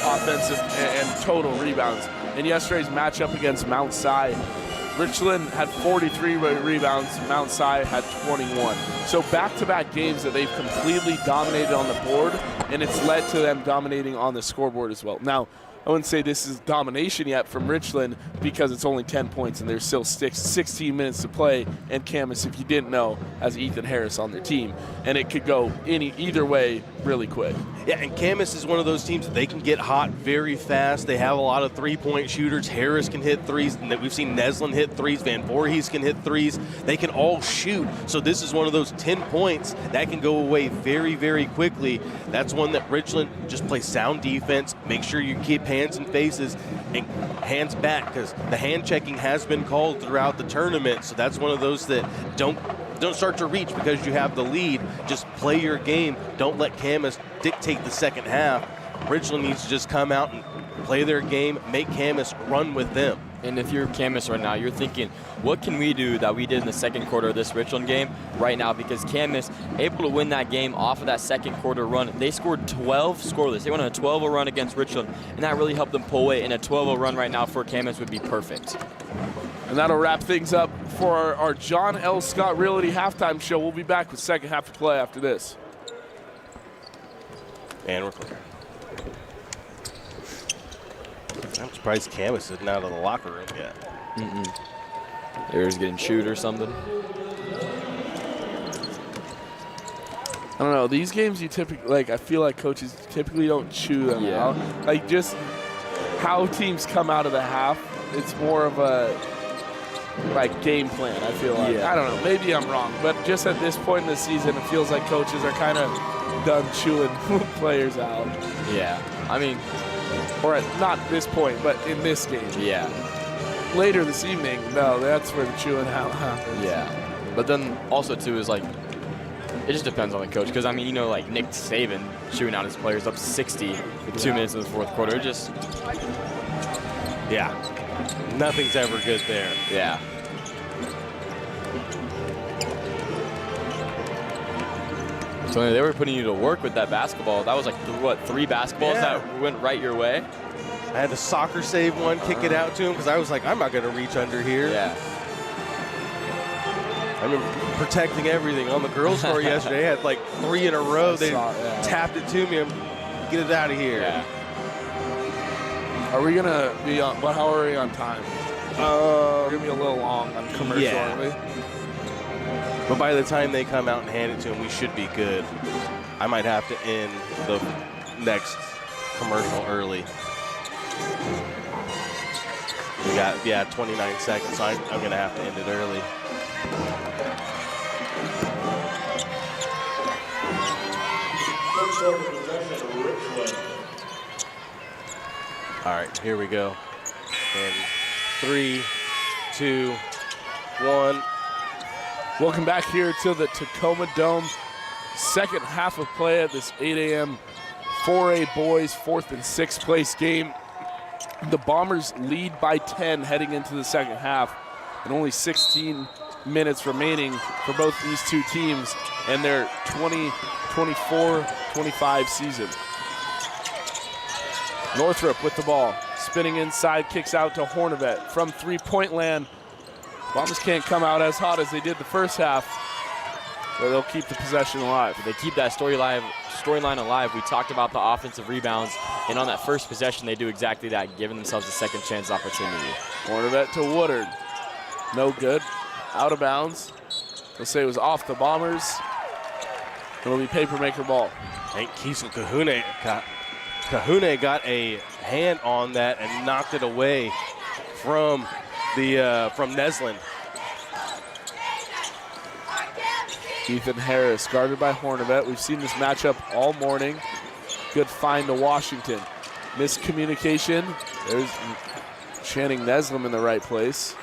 offensive and total rebounds. In yesterday's matchup against Mount Si, Richland had 43 rebounds, Mount Si had 21. So back-to-back games that they've completely dominated on the board, and it's led to them dominating on the scoreboard as well. Now, I wouldn't say this is domination yet from Richland because it's only 10 points and there's still 16 minutes to play. And Camas, if you didn't know, has Ethan Harris on their team. And it could go either way really quick. Yeah, and Camas is one of those teams that they can get hot very fast. They have a lot of three-point shooters. Harris can hit threes. And we've seen Neslin hit threes. Van Voorhees can hit threes. They can all shoot. So this is one of those 10 points that can go away very, very quickly. That's one that Richland just plays sound defense. Make sure you keep hands and faces and hands back, because the hand checking has been called throughout the tournament. So that's one of those that don't start to reach because you have the lead. Just play your game. Don't let Camas dictate the second half. Richland needs to just come out and play their game, make Camas run with them. And if you're Camas right now, you're thinking, what can we do that we did in the second quarter of this Richland game right now? Because Camas able to win that game off of that second quarter run. They scored 12 scoreless. They went on a 12-0 run against Richland, and that really helped them pull away. And a 12-0 run right now for Camas would be perfect. And that'll wrap things up for our John L. Scott Realty halftime show. We'll be back with second half of play after this. And we're clear. I'm surprised Camas isn't out of the locker room yet. They're just getting chewed or something. I don't know. These games you typically, I feel like coaches typically don't chew them out. Like, just how teams come out of the half, it's more of a, game plan, I feel like. Yeah. I don't know. Maybe I'm wrong. But just at this point in the season, it feels like coaches are kind of done chewing players out. Yeah. I mean, Or at not this point, but in this game. yeah. Later this evening, no, that's where the chewing out happens. Yeah. But then also, too, is it just depends on the coach. Because, I mean, Nick Saban chewing out his players up 60 with 2 minutes in the fourth quarter. It just, Yeah. Nothing's ever good there. yeah. So they were putting you to work with that basketball. That was three basketballs that went right your way? I had to soccer save one, kick it out to him, because I was like, I'm not going to reach under here. Yeah. I remember protecting everything. On the girls' score yesterday, I had 3 in a row. They tapped it to me and get it out of here. Yeah. Are we going to be on, how are we on time? We're going to be a little long on commercial, aren't we? But by the time they come out and hand it to him, we should be good. I might have to end the next commercial early. We got, 29 seconds, so I'm going to have to end it early. First over possession, Richland. All right, here we go. And 3, 2, 1. Welcome back here to the Tacoma Dome. Second half of play at this 8 a.m. 4A boys 4th and 6th place game. The Bombers lead by 10 heading into the second half, and only 16 minutes remaining for both these two teams and their 20-24-25 season. Northrop with the ball, spinning inside, kicks out to Hornevet from three-point land. Bombers can't come out as hot as they did the first half, but they'll keep the possession alive. They keep that storyline alive. We talked about the offensive rebounds, and on that first possession, they do exactly that, giving themselves a second chance opportunity. Hornevet to Woodard. No good. Out of bounds. They'll say it was off the Bombers. It'll be Papermaker ball. I think Kiesel Kahune got a hand on that and knocked it away from Neslin. Ethan Harris guarded by Hornevet. We've seen this matchup all morning. Good find to Washington. Miscommunication. There's Channing Neslim in the right place.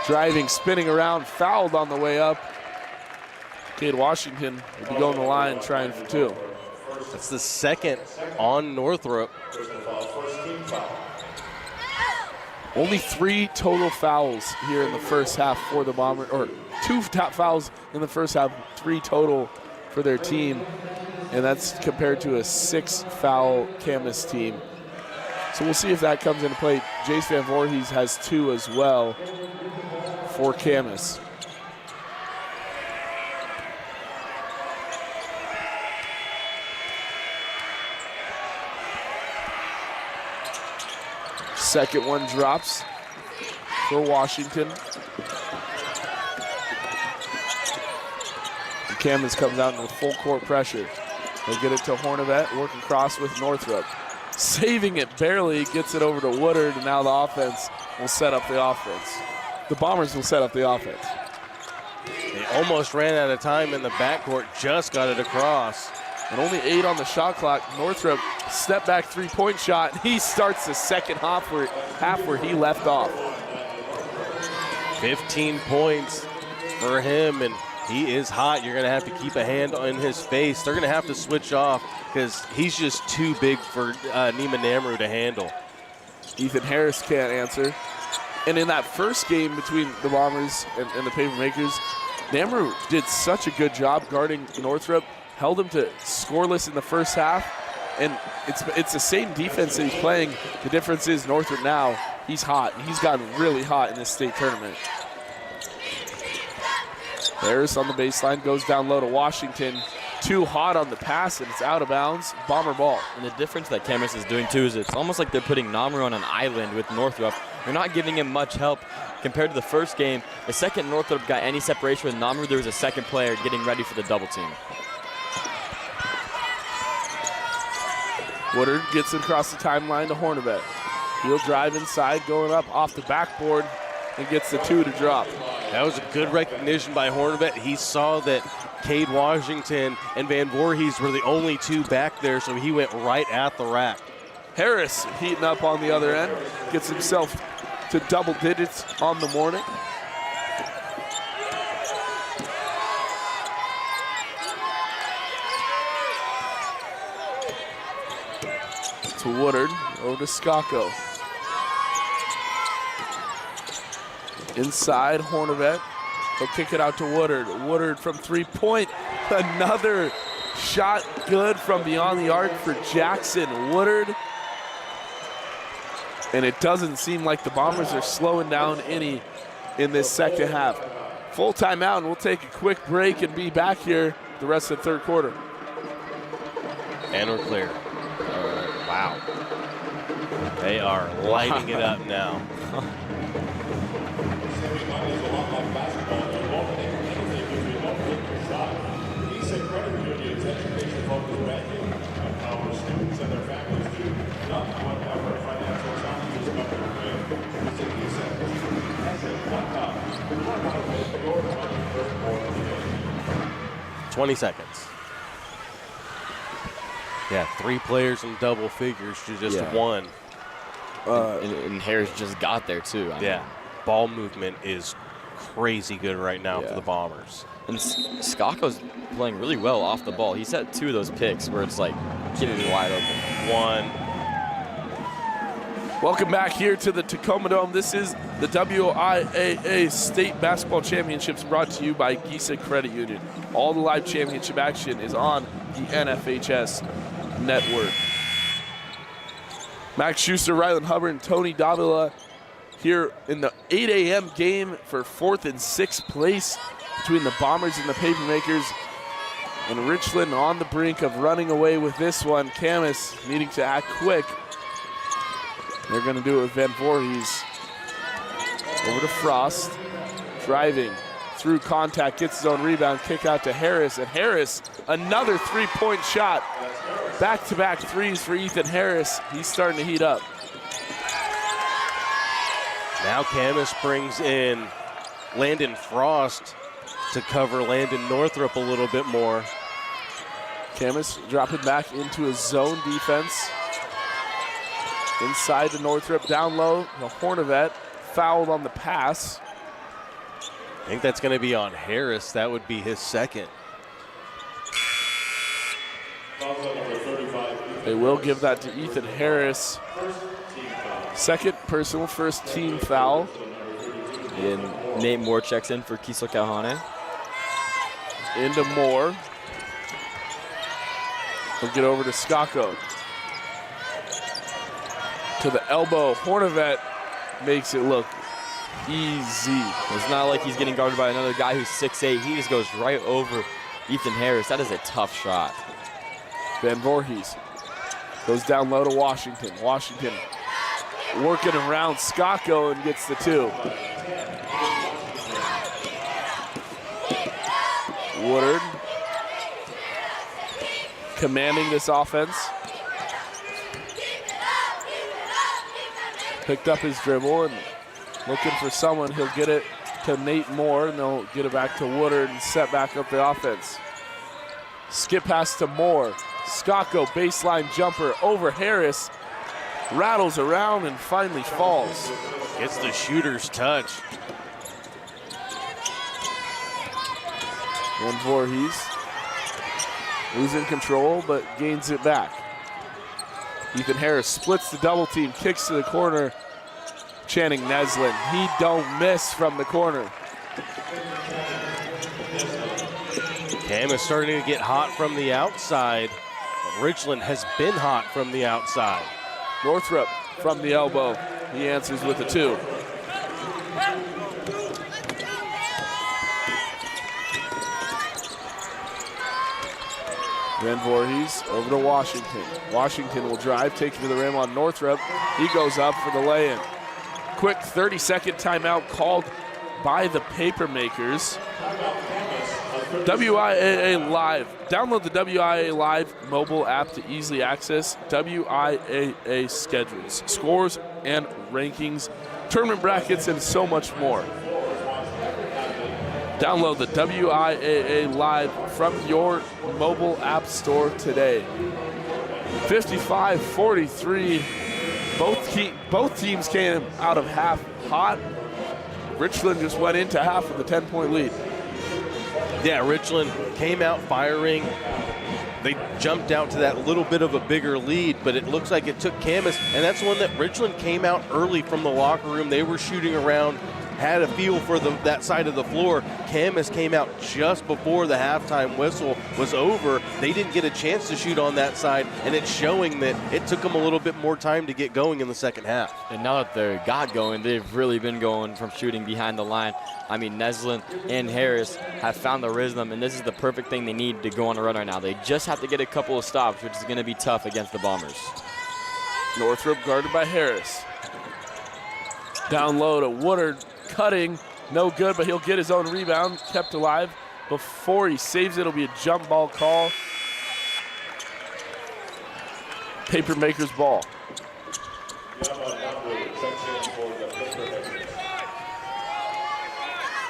Driving, spinning around, fouled on the way up. Cade Washington will be going to the line trying for 2. That's the second on Northrop. Only 3 total fouls here in the first half for the Bombers, or 2 top fouls in the first half, 3 total for their team, and that's compared to a 6-foul Camas team. So we'll see if that comes into play. Jace Van Voorhees has 2 as well for Camas. Second one drops for Washington. And Camas comes out into full court pressure. They get it to Hornavet, working across with Northrop. Saving it barely, gets it over to Woodard, and now the offense will set up the offense. The Bombers will set up the offense. They almost ran out of time in the backcourt, just got it across. And only 8 on the shot clock. Northrop step back 3-point shot. He starts the second half where he left off. 15 points for him, and he is hot. You're going to have to keep a hand on his face. They're going to have to switch off because he's just too big for Nima Namru to handle. Ethan Harris can't answer. And in that first game between the Bombers and the Papermakers, Namru did such a good job guarding Northrop, held him to scoreless in the first half, and it's the same defense that he's playing. The difference is Northrop now, he's hot. He's gotten really hot in this state tournament. Harris on the baseline, goes down low to Washington. Too hot on the pass, and it's out of bounds. Bomber ball. And the difference that Camas is doing, too, is it's almost like they're putting Namru on an island with Northrop. They're not giving him much help compared to the first game. The second Northrop got any separation with Namru, there was a second player getting ready for the double team. Woodard gets it across the timeline to Hornavet. He'll drive inside, going up off the backboard, and gets the 2 to drop. That was a good recognition by Hornavet. He saw that Cade Washington and Van Voorhees were the only 2 back there, so he went right at the rack. Harris heating up on the other end, gets himself to double digits on the morning. To Woodard, over to Skako. Inside, Hornavet. He'll kick it out to Woodard. Woodard from 3-point. Another shot good from beyond the arc for Jackson Woodard. And it doesn't seem like the Bombers are slowing down any in this second half. Full timeout, and we'll take a quick break and be back here the rest of the third quarter. And we're clear. Wow. They are lighting it up now. $20 seconds. Yeah, 3 players in double figures to just 1. And Harris just got there, too. I mean, ball movement is crazy good right now for the Bombers. And Skako's playing really well off the ball. He's had 2 of those picks where it's like getting wide open. 1. Welcome back here to the Tacoma Dome. This is the WIAA State Basketball Championships brought to you by Gisa Credit Union. All the live championship action is on the NFHS network. Max Schuster, Ryland Hubbard, and Tony Davila here in the 8 a.m. game for 4th and 6th place between the Bombers and the Papermakers. And Richland on the brink of running away with this one. Camas needing to act quick. They're going to do it with Van Voorhees. Over to Frost. Driving through contact, gets his own rebound, kick out to Harris. And Harris, another 3-point shot. Back-to-back threes for Ethan Harris. He's starting to heat up. Now Camas brings in Landon Frost to cover Landon Northrop a little bit more. Camas dropping back into his zone defense. Inside to Northrop, down low. The Hornevet fouled on the pass. I think that's going to be on Harris. That would be his second. They will give that to Ethan Harris. Second personal, first team foul. And Nate Moore checks in for Kisel Kalhane. Into Moore. He'll get over to Skako. To the elbow. Hornevet makes it look easy. It's not like he's getting guarded by another guy who's 6'8". He just goes right over Ethan Harris. That is a tough shot. Van Voorhees goes down low to Washington. Washington working around Skako and gets the 2. Woodard commanding this offense. Picked up his dribble and looking for someone. He'll get it to Nate Moore, and they'll get it back to Woodard and set back up the offense. Skip pass to Moore. Skako baseline jumper over Harris. Rattles around and finally falls. Gets the shooter's touch. Van Voorhees losing control, but gains it back. Ethan Harris splits the double team, kicks to the corner. Channing Neslin, he don't miss from the corner. Cam is starting to get hot from the outside. Richland has been hot from the outside. Northrop from the elbow. He answers with a 2. Van Voorhees over to Washington. Washington will drive, take it to the rim on Northrop. He goes up for the lay-in. Quick 30-second timeout called by the Papermakers. WIAA Live. Download the WIAA Live mobile app to easily access WIAA schedules, scores, and rankings, tournament brackets, and so much more. Download the WIAA Live from your mobile app store today. 55-43. Both teams came out of half hot. Richland just went into half with a 10-point lead. Yeah, Richland came out firing. They jumped out to that little bit of a bigger lead, but it looks like it took Camas, and that's one that Richland came out early from the locker room. They were shooting around, had a feel for that side of the floor. Camas came out just before the halftime whistle was over. They didn't get a chance to shoot on that side, and it's showing that it took them a little bit more time to get going in the second half. And now that they got going, they've really been going from shooting behind the line. I mean, Neslin and Harris have found the rhythm, and this is the perfect thing they need to go on a run right now. They just have to get a couple of stops, which is going to be tough against the Bombers. Northrop guarded by Harris. Down low to Woodard. Cutting, no good, but he'll get his own rebound, kept alive. Before he saves it, it'll be a jump ball call. Papermakers ball.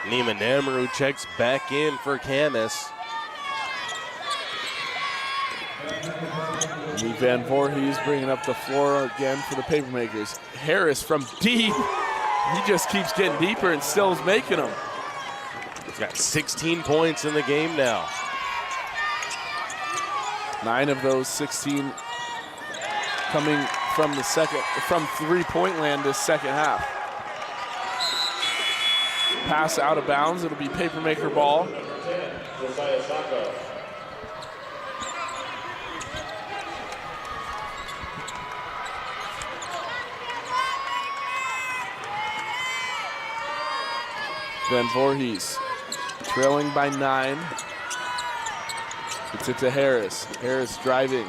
Neiman Amaru checks back in for Camas. Lee Van Voorhees bringing up the floor again for the Papermakers. Harris from deep. He just keeps getting deeper and still is making them. He's got 16 points in the game now. 9 of those 16 coming from three-point land this second half. Pass out of bounds. It'll be Papermaker ball. Van Voorhees trailing by 9. Gets it to Harris. Harris driving.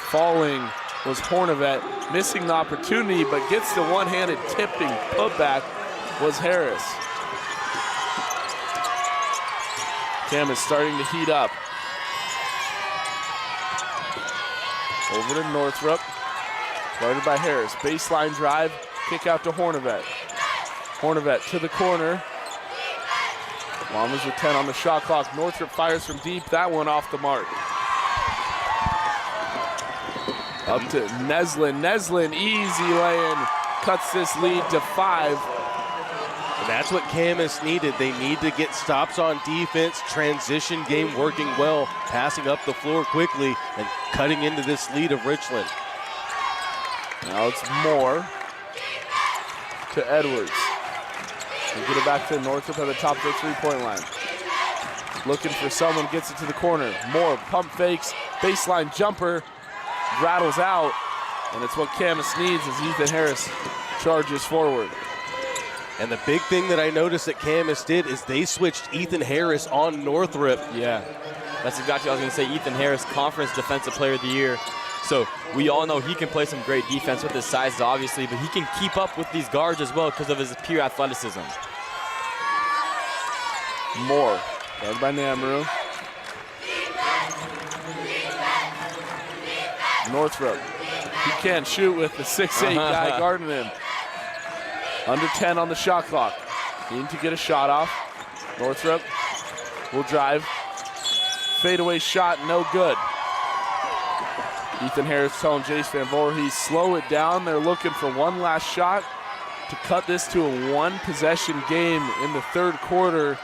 Falling was Hornevet. Missing the opportunity, but gets the one-handed tipping putback was Harris. Cam is starting to heat up. Over to Northrop. Guarded by Harris. Baseline drive. Kick out to Hornevet. Hornevet to the corner. Bombers with 10 on the shot clock. Northrop fires from deep. That one off the mark. Up to Neslin. Neslin, easy lay-in, cuts this lead to 5. And that's what Camas needed. They need to get stops on defense, transition game working well, passing up the floor quickly, and cutting into this lead of Richland. Now it's Moore to Edwards. We get it back to Northrop at the top of the three-point line. Looking for someone, gets it to the corner. Moore pump fakes, baseline jumper, rattles out, and it's what Camas needs as Ethan Harris charges forward. And the big thing that I noticed that Camas did is they switched Ethan Harris on Northrop. Yeah, that's exactly what I was going to say. Ethan Harris, Conference Defensive Player of the Year. So we all know he can play some great defense with his size, obviously, but he can keep up with these guards as well because of his pure athleticism. Moore, guarded by Namru. Northrop, he can't shoot with the 6'8" guy guarding him. Under 10 on the shot clock. Need to get a shot off. Northrop will drive. Fadeaway shot, no good. Ethan Harris telling Jace Van Voorhees, slow it down. They're looking for one last shot to cut this to a one-possession game in the third quarter.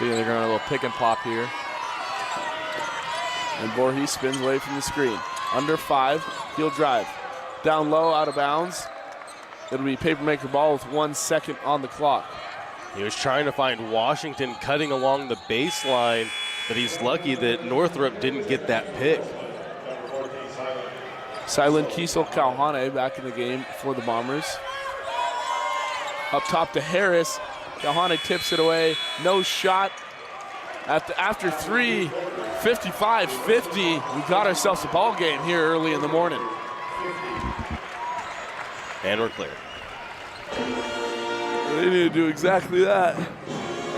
They're going to a little pick and pop here. And Voorhees spins away from the screen. Under 5, he'll drive. Down low, out of bounds. It'll be Papermaker ball with 1 second on the clock. He was trying to find Washington cutting along the baseline, but he's lucky that Northrop didn't get that pick. Silent Kiesel Kalhane back in the game for the Bombers. Up top to Harris. Kalhane tips it away. No shot. After 3, 55-50. We got ourselves a ball game here early in the morning. And we're clear. They need to do exactly that. I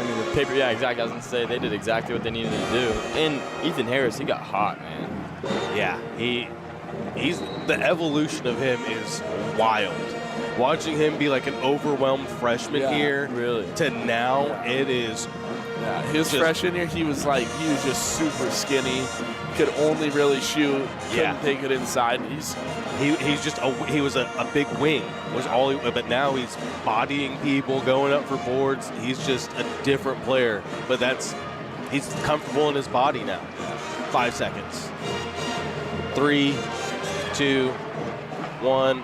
mean, the paper, yeah, exactly. I was going to say they did exactly what they needed to do. And Ethan Harris, he got hot, man. Yeah, he's the evolution of him is wild. Watching him be like an overwhelmed freshman here really. to now, it is. Yeah, his freshman year, he was just super skinny. Could only really shoot. Couldn't take it inside. He was a big wing. Was all. But now he's bodying people, going up for boards. He's just a different player. But he's comfortable in his body now. 5 seconds. 3, 2, 1.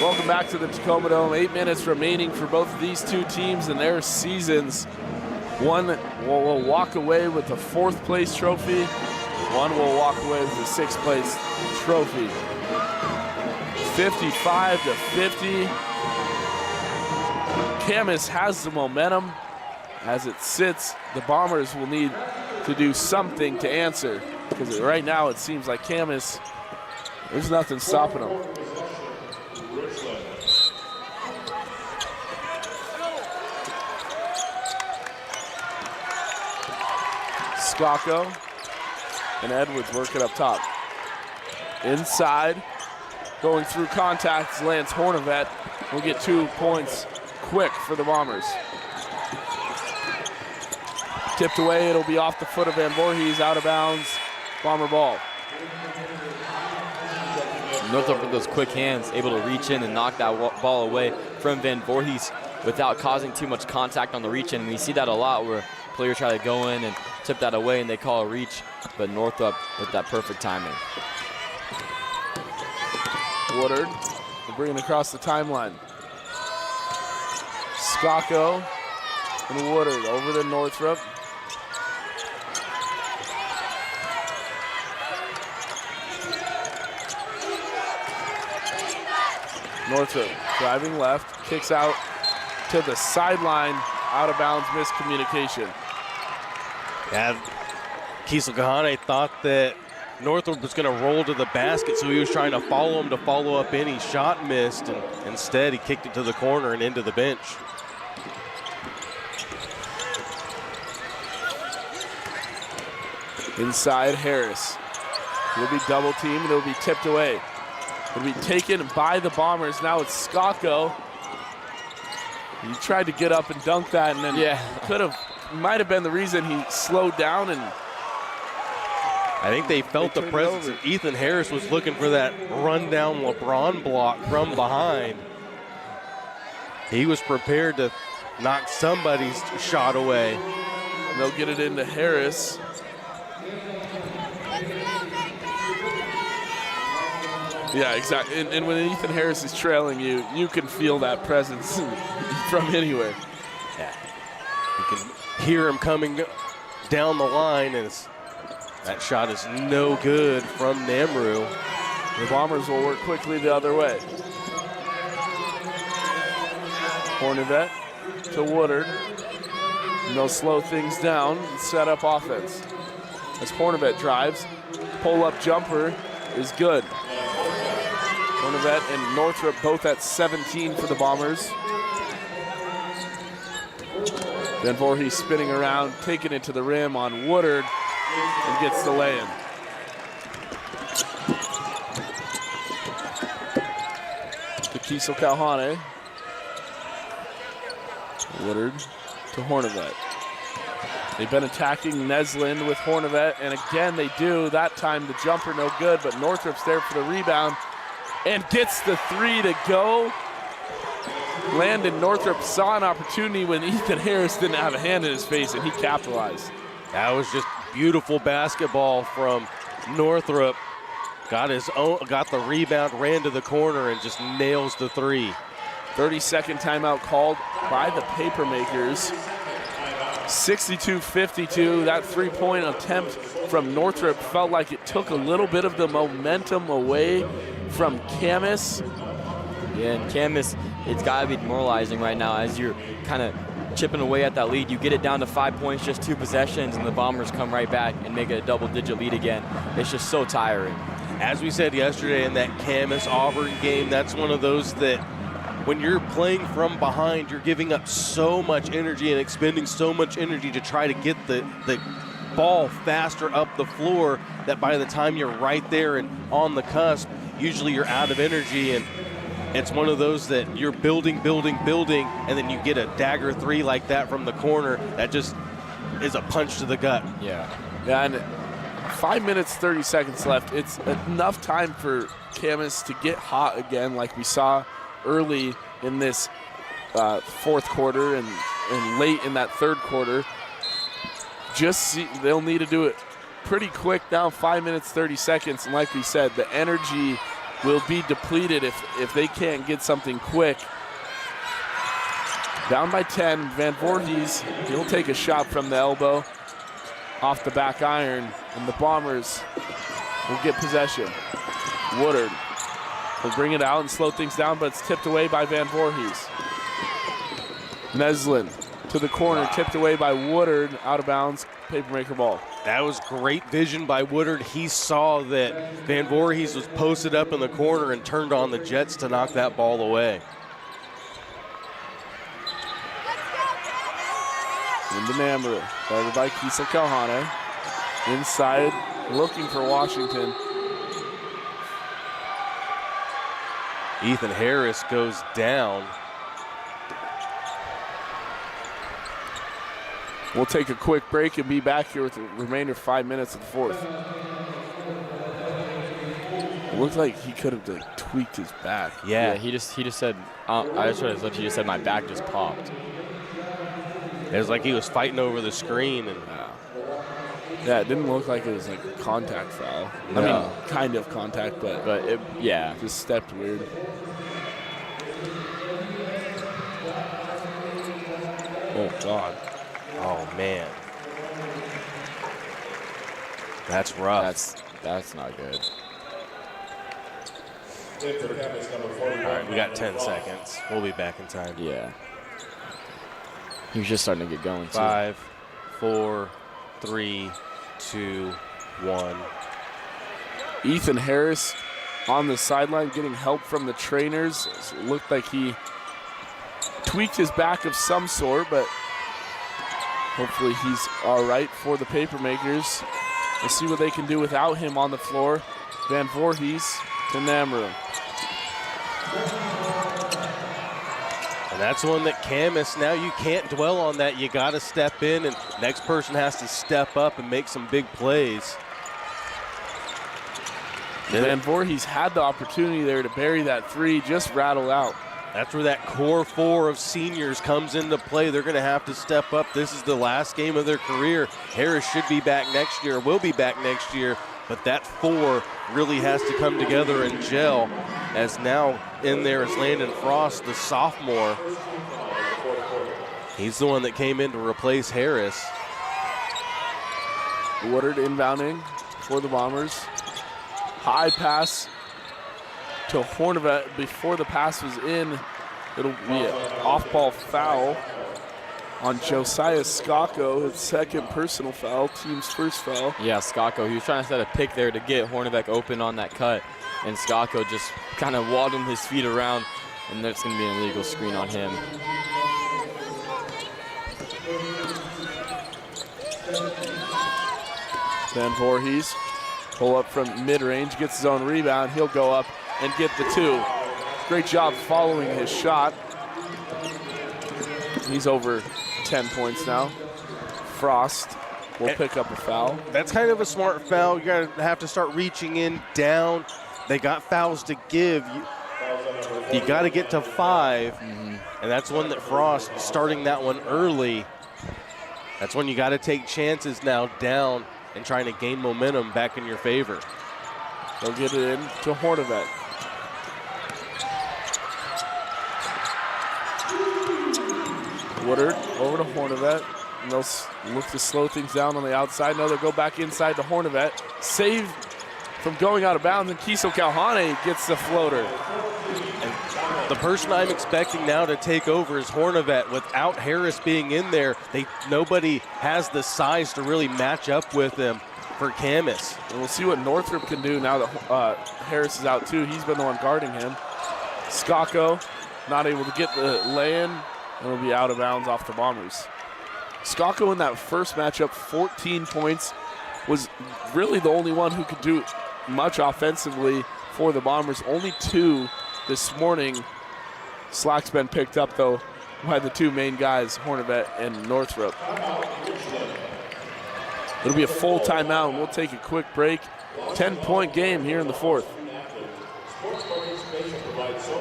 Welcome back to the Tacoma Dome. 8 minutes remaining for both of these two teams in their seasons. One will walk away with the 4th place trophy. One will walk away with the 6th place trophy. 55-50. Camas has the momentum. As it sits, the Bombers will need to do something to answer, because right now it seems like Camas, there's nothing stopping them. Skako and Edwards work it up top. Inside, going through contacts, Lance Hornevet will get 2 points quick for the Bombers. Tipped away, it'll be off the foot of Van Voorhees, out of bounds, Bomber ball. Northrop with those quick hands, able to reach in and knock that ball away from Van Voorhees without causing too much contact on the reach in. And we see that a lot where players try to go in and tip that away and they call a reach, but Northrop with that perfect timing. Woodard, they're bringing across the timeline. Skako and Woodard over to Northrop. Northrop driving left, kicks out to the sideline, out of bounds, miscommunication. Yeah, Kiesel Kahane thought that Northrop was going to roll to the basket, so he was trying to follow him to follow up any shot missed, and instead he kicked it to the corner and into the bench. Inside Harris. He'll be double teamed and it'll be tipped away. It'll be taken by the Bombers. Now it's Skako. He tried to get up and dunk that, and then might have been the reason he slowed down and I think they felt the presence. Ethan Harris was looking for that rundown LeBron block from behind. He was prepared to knock somebody's shot away. And they'll get it into Harris. Yeah, exactly. And when Ethan Harris is trailing you, you can feel that presence from anywhere. Yeah. You can hear him coming down the line, and that shot is no good from Namru. The Bombers will work quickly the other way. Hornavet to Woodard. And they'll slow things down and set up offense. As Hornavet drives, pull-up jumper is good. Hornavet and Northrop both at 17 for the Bombers. Van Voorhees spinning around, taking it to the rim on Woodard, and gets the lay-in. To Kiesel Calhane. Woodard to Hornavet. They've been attacking Nesland with Hornavet, and again they do. That time the jumper no good, but Northrop's there for the rebound and gets the three to go. Landon Northrop saw an opportunity when Ethan Harris didn't have a hand in his face, and he capitalized. That was just beautiful basketball from Northrop. Got the rebound, ran to the corner, and just nails the three. 30-second timeout called by the Papermakers. 62-52. That three-point attempt from Northrop felt like it took a little bit of the momentum away from Camas. Yeah, and Camas, it's got to be demoralizing right now as you're kind of chipping away at that lead. You get it down to 5 points, just 2 possessions, and the Bombers come right back and make it a double-digit lead again. It's just so tiring. As we said yesterday in that Camas-Auburn game, that's one of those that when you're playing from behind, you're giving up so much energy and expending so much energy to try to get the ball faster up the floor that by the time you're right there and on the cusp, usually you're out of energy, and it's one of those that you're building, and then you get a dagger three like that from the corner that just is a punch to the gut. Yeah, and 5 minutes, 30 seconds left. It's enough time for Camas to get hot again like we saw early in this fourth quarter and late in that third quarter. They'll need to do it pretty quick now, 5 minutes, 30 seconds. And like we said, the energy will be depleted if they can't get something quick. Down by 10, Van Voorhees, he'll take a shot from the elbow off the back iron, and the Bombers will get possession. Woodard will bring it out and slow things down, but it's tipped away by Van Voorhees. Nesland to the corner, tipped away by Woodard, out of bounds, Papermaker ball. That was great vision by Woodard. He saw that Van Voorhees was posted up in the corner and turned on the Jets to knock that ball away. Into Namru, guarded by Kiesel Calhane. Inside, looking for Washington. Ethan Harris goes down. We'll take a quick break and be back here with the remainder of 5 minutes of the fourth. It looked like he could have tweaked his back. Yeah, he just said, I just read his lips, he just said my back just popped. It was like he was fighting over the screen. And yeah, it didn't look like it was like a contact foul. No. I mean, kind of contact, but it, yeah. Just stepped weird. Oh, God. Oh, man. That's rough. That's not good. All right, we got 10 seconds. We'll be back in time. Yeah. He was just starting to get going, too. 5, 4, 3, 2, 1. Ethan Harris on the sideline getting help from the trainers. It looked like he tweaked his back of some sort, but hopefully he's all right for the Papermakers. We'll see what they can do without him on the floor. Van Voorhees to Namru. And that's one that Camas, now you can't dwell on that. You got to step in, and next person has to step up and make some big plays. Van Voorhees had the opportunity there to bury that three, just rattle out. That's where that core four of seniors comes into play. They're going to have to step up. This is the last game of their career. Harris should be back next year, will be back next year, but that four really has to come together and gel, as now in there is Landon Frost, the sophomore. He's the one that came in to replace Harris. Woodard inbounding for the Bombers. High pass to Hornevet before the pass was in. It'll be an off-ball foul on Josiah Skako, his second personal foul, team's first foul. Yeah, Skako, he was trying to set a pick there to get Hornebeck open on that cut, and Skako just kind of waddled his feet around, and that's going to be an illegal screen on him. Van Voorhees pull up from mid-range, gets his own rebound. He'll go up and get the two. Great job following his shot. He's over 10 points now. Frost will pick up a foul. That's kind of a smart foul. You're going to have to start reaching in, down. They got fouls to give. You got to get to 5, and that's one that Frost, starting that one early, that's when you got to take chances now down and trying to gain momentum back in your favor. They'll get it in to Hornevet. Woodard over to Hornevet. And they'll look to slow things down on the outside. Now they'll go back inside to Hornevet. Save from going out of bounds, and Kiso Kalhane gets the floater. And the person I'm expecting now to take over is Hornevet. Without Harris being in there, nobody has the size to really match up with them for Camas. And we'll see what Northrop can do now that Harris is out too. He's been the one guarding him. Skako not able to get the lay-in, and will be out of bounds off the Bombers. Skako in that first matchup, 14 points, was really the only one who could do much offensively for the Bombers. Only 2 this morning. Slack's been picked up, though, by the 2 main guys, Hornevet and Northrop. It'll be a full timeout, and we'll take a quick break. 10-point game here in the fourth.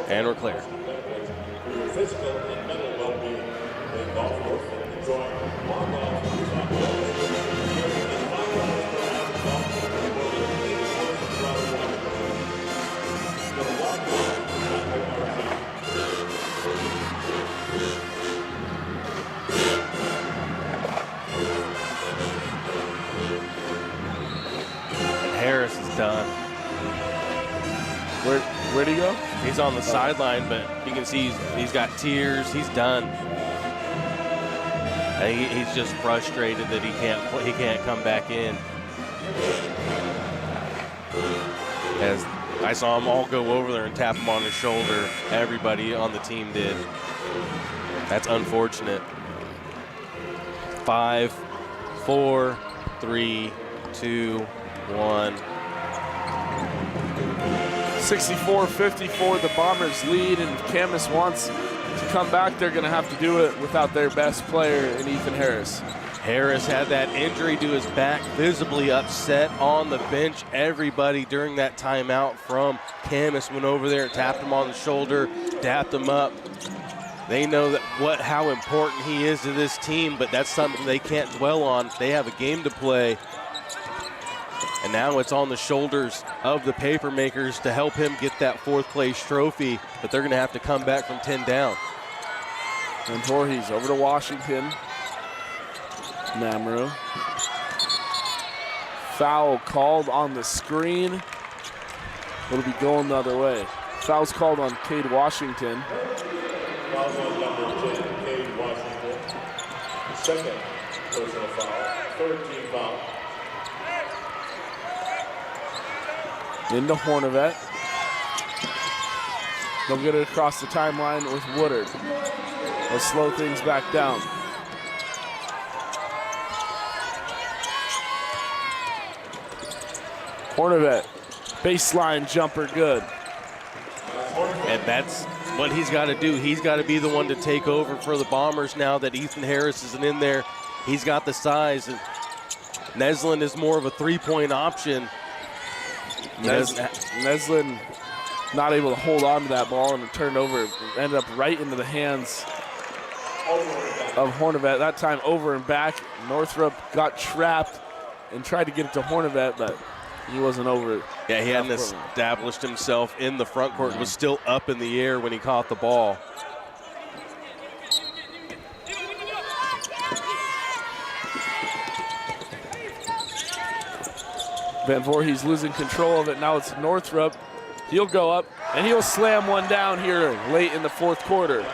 And we're clear. Physical and mental well-being in golf, enjoying long Harris is done. Where'd he go? He's on the sideline, but you can see he's got tears. He's done. And he's just frustrated that he can't come back in. As I saw him all go over there and tap him on his shoulder. Everybody on the team did. That's unfortunate. 5, 4, 3, 2, 1. 64-54, the Bombers lead, and if Camas wants to come back, they're going to have to do it without their best player in Ethan Harris. Harris had that injury to his back, visibly upset on the bench. Everybody during that timeout from Camas went over there, tapped him on the shoulder, dapped him up. They know that how important he is to this team, but that's something they can't dwell on. They have a game to play. And now it's on the shoulders of the Papermakers to help him get that 4th place trophy, but they're going to have to come back from 10 down. And Voorhees over to Washington. Namru. Foul called on the screen. It'll be going the other way. Foul's called on Cade Washington. Foul on number 10, Cade Washington. Second personal foul, 13 foul. Into Hornevet. They'll get it across the timeline with Woodard. They'll slow things back down. Hornevet, baseline jumper, good. And that's what he's got to do. He's got to be the one to take over for the Bombers now that Ethan Harris isn't in there. He's got the size, and Nesland is more of a 3-point option. Neslin not able to hold on to that ball, and it turned over. It ended up right into the hands of Hornevet. That time over and back. Northrop got trapped and tried to get it to Hornevet, but he wasn't over it. Yeah, he hadn't established himself in the front court. Was still up in the air when he caught the ball. Van Voorhees losing control of it. Now it's Northrop. He'll go up, and he'll slam one down here late in the fourth quarter.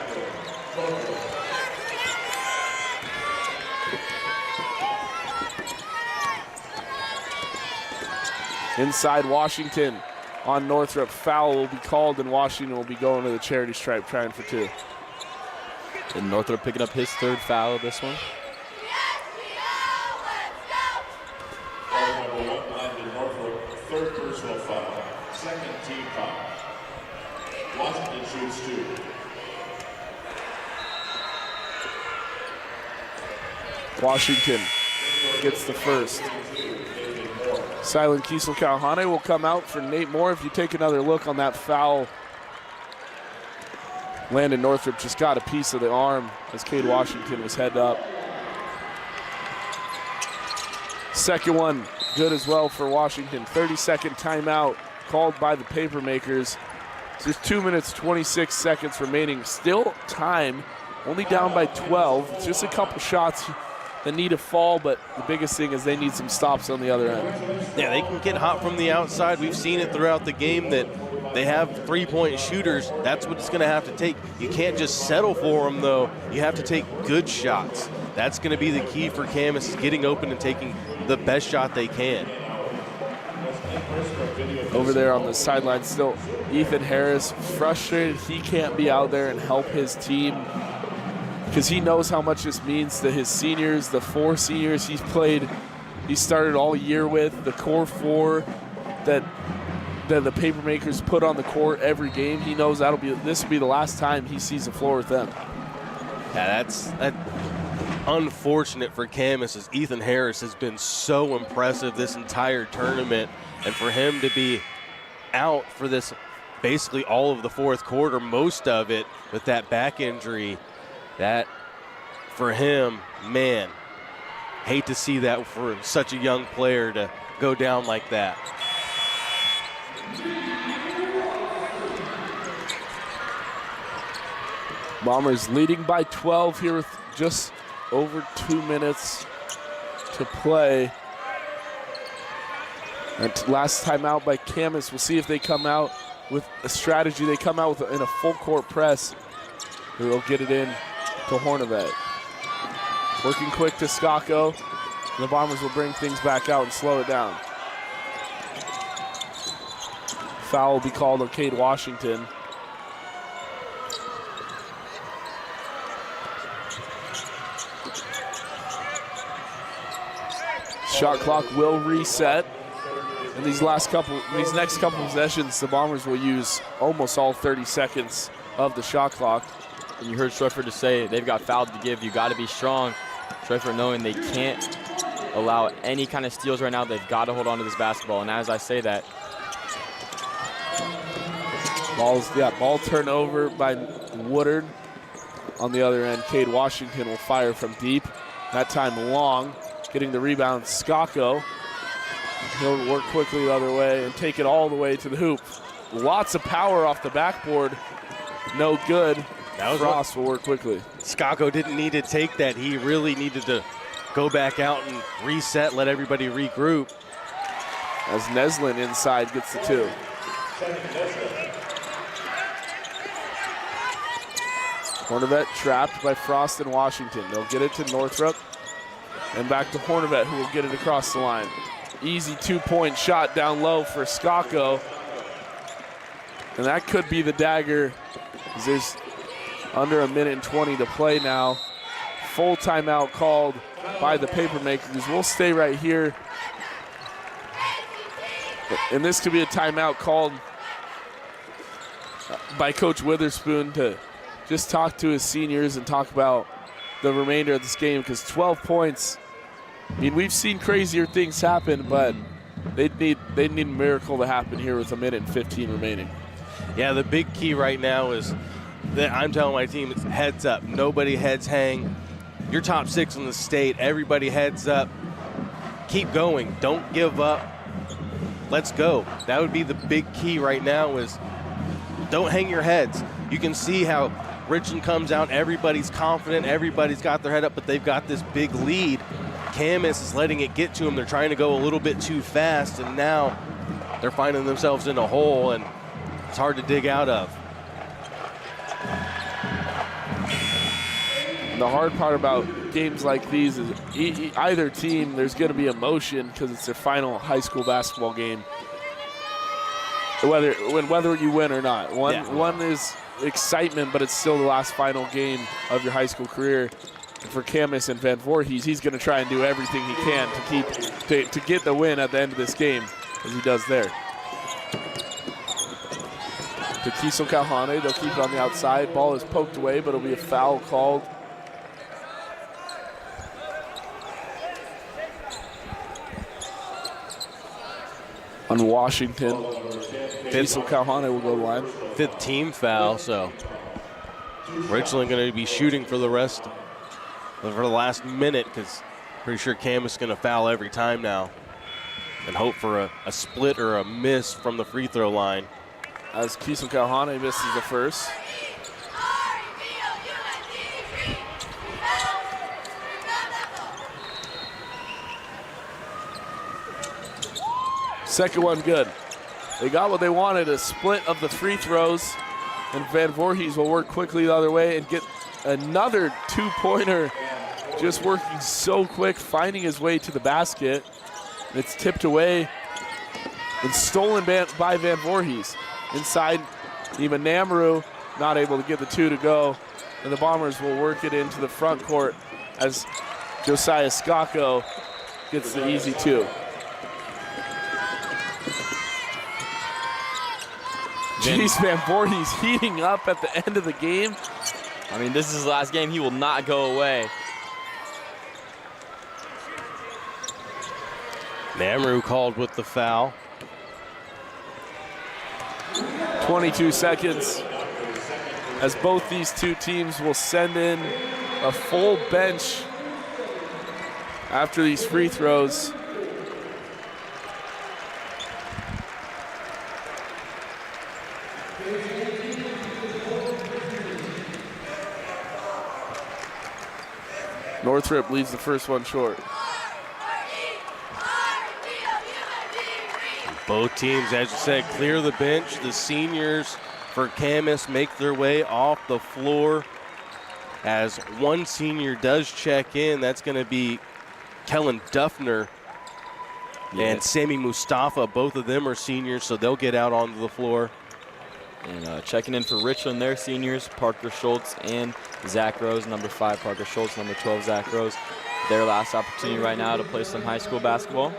Inside Washington on Northrop. Foul will be called, and Washington will be going to the charity stripe trying for two. And Northrop picking up his third foul of this one. Third personal foul, second team foul. Washington shoots two. Washington gets the first. Silent Kiesel Kalhane will come out for Nate Moore. If you take another look on that foul, Landon Northrop just got a piece of the arm as Cade Washington was head up. Second one, good as well for Washington. 30-second timeout called by the Papermakers. There's 2 minutes, 26 seconds remaining. Still time, only down by 12. It's just a couple shots that need to fall, but the biggest thing is they need some stops on the other end. Yeah, they can get hot from the outside. We've seen it throughout the game that they have three-point shooters. That's what it's going to have to take. You can't just settle for them, though. You have to take good shots. That's going to be the key for Camas, is getting open and taking the best shot they can. Over there on the sideline still, Ethan Harris, frustrated he can't be out there and help his team because he knows how much this means to his seniors, the 4 seniors he started all year with, the core 4 that the Papermakers put on the court every game. He knows this will be the last time he sees the floor with them. Yeah, that's unfortunate for Camas, as Ethan Harris has been so impressive this entire tournament, and for him to be out for this basically all of the fourth quarter, most of it with that back injury, that for him, man, hate to see that for such a young player to go down like that. Bombers leading by 12 here with just over 2 minutes to play. And last time out by Camas. We'll see if they come out with a strategy. They come out in a full court press. They'll get it in to Hornevet. Working quick to Skako. The Bombers will bring things back out and slow it down. Foul will be called on Cade Washington. Shot clock will reset. In these next couple possessions, the Bombers will use almost all 30 seconds of the shot clock. And you heard Schroeffer to say they've got fouls to give. You got to be strong. Schroeffer knowing they can't allow any kind of steals right now. They've got to hold on to this basketball. And as I say that, ball turnover by Woodard. On the other end, Cade Washington will fire from deep. That time long. Getting the rebound, Skako. He'll work quickly the other way and take it all the way to the hoop. Lots of power off the backboard. No good. Frost will work quickly. Skako didn't need to take that. He really needed to go back out and reset, let everybody regroup. As Neslin inside gets the 2. Hornevet trapped by Frost and Washington. They'll get it to Northrop. And back to Hornevet, who will get it across the line. Easy 2-point shot down low for Skako. And that could be the dagger. There's under 1:20 to play now. Full timeout called by the Papermakers. We'll stay right here. And this could be a timeout called by Coach Witherspoon to just talk to his seniors and talk about the remainder of this game, because 12 points, I mean, we've seen crazier things happen, but They'd need a miracle to happen here with 1:15 remaining. Yeah, the big key right now is that I'm telling my team, it's heads up. Nobody heads hang. You're top 6 in the state. Everybody heads up. Keep going. Don't give up. Let's go. That would be the big key right now is don't hang your heads. You can see how Richland comes out. Everybody's confident. Everybody's got their head up, but they've got this big lead. Camas is letting it get to them. They're trying to go a little bit too fast, and now they're finding themselves in a hole, and it's hard to dig out of. The hard part about games like these is either team, there's going to be emotion because it's their final high school basketball game, whether you win or not. One is excitement, but it's still the last final game of your high school career. And for Camas and Van Voorhees, he's going to try and do everything he can to get the win at the end of this game, as he does there. To Kiesel Calhane, they'll keep it on the outside. Ball is poked away, but it'll be a foul called. On Washington. Kiesel Calhane will go to the line. 5th team foul, so Richland going to be shooting for the last minute because pretty sure Camas is going to foul every time now and hope for a split or a miss from the free throw line. As Kiesel Calhane misses the first. Second one good. They got what they wanted, a split of the free throws, and Van Voorhees will work quickly the other way and get another two-pointer, just working so quick, finding his way to the basket. It's tipped away and stolen by Van Voorhees. Inside, Nima Namru not able to get the 2 to go, and the Bombers will work it into the front court as Josiah Skako gets the easy 2. Jeez, Van Voorhees heating up at the end of the game. I mean, this is his last game. He will not go away. Namru called with the foul. 22 seconds as both these two teams will send in a full bench after these free throws. Northrop leaves the first one short. Both teams, as you said, clear the bench. The seniors for Camas make their way off the floor as one senior does check in. That's going to be Kellen Duffner and Sammy Mustafa. Both of them are seniors, so they'll get out onto the floor. And checking in for Richland, their seniors, Parker Schultz and Zach Rose, number 5, Parker Schultz, number 12, Zach Rose. Their last opportunity right now to play some high school basketball.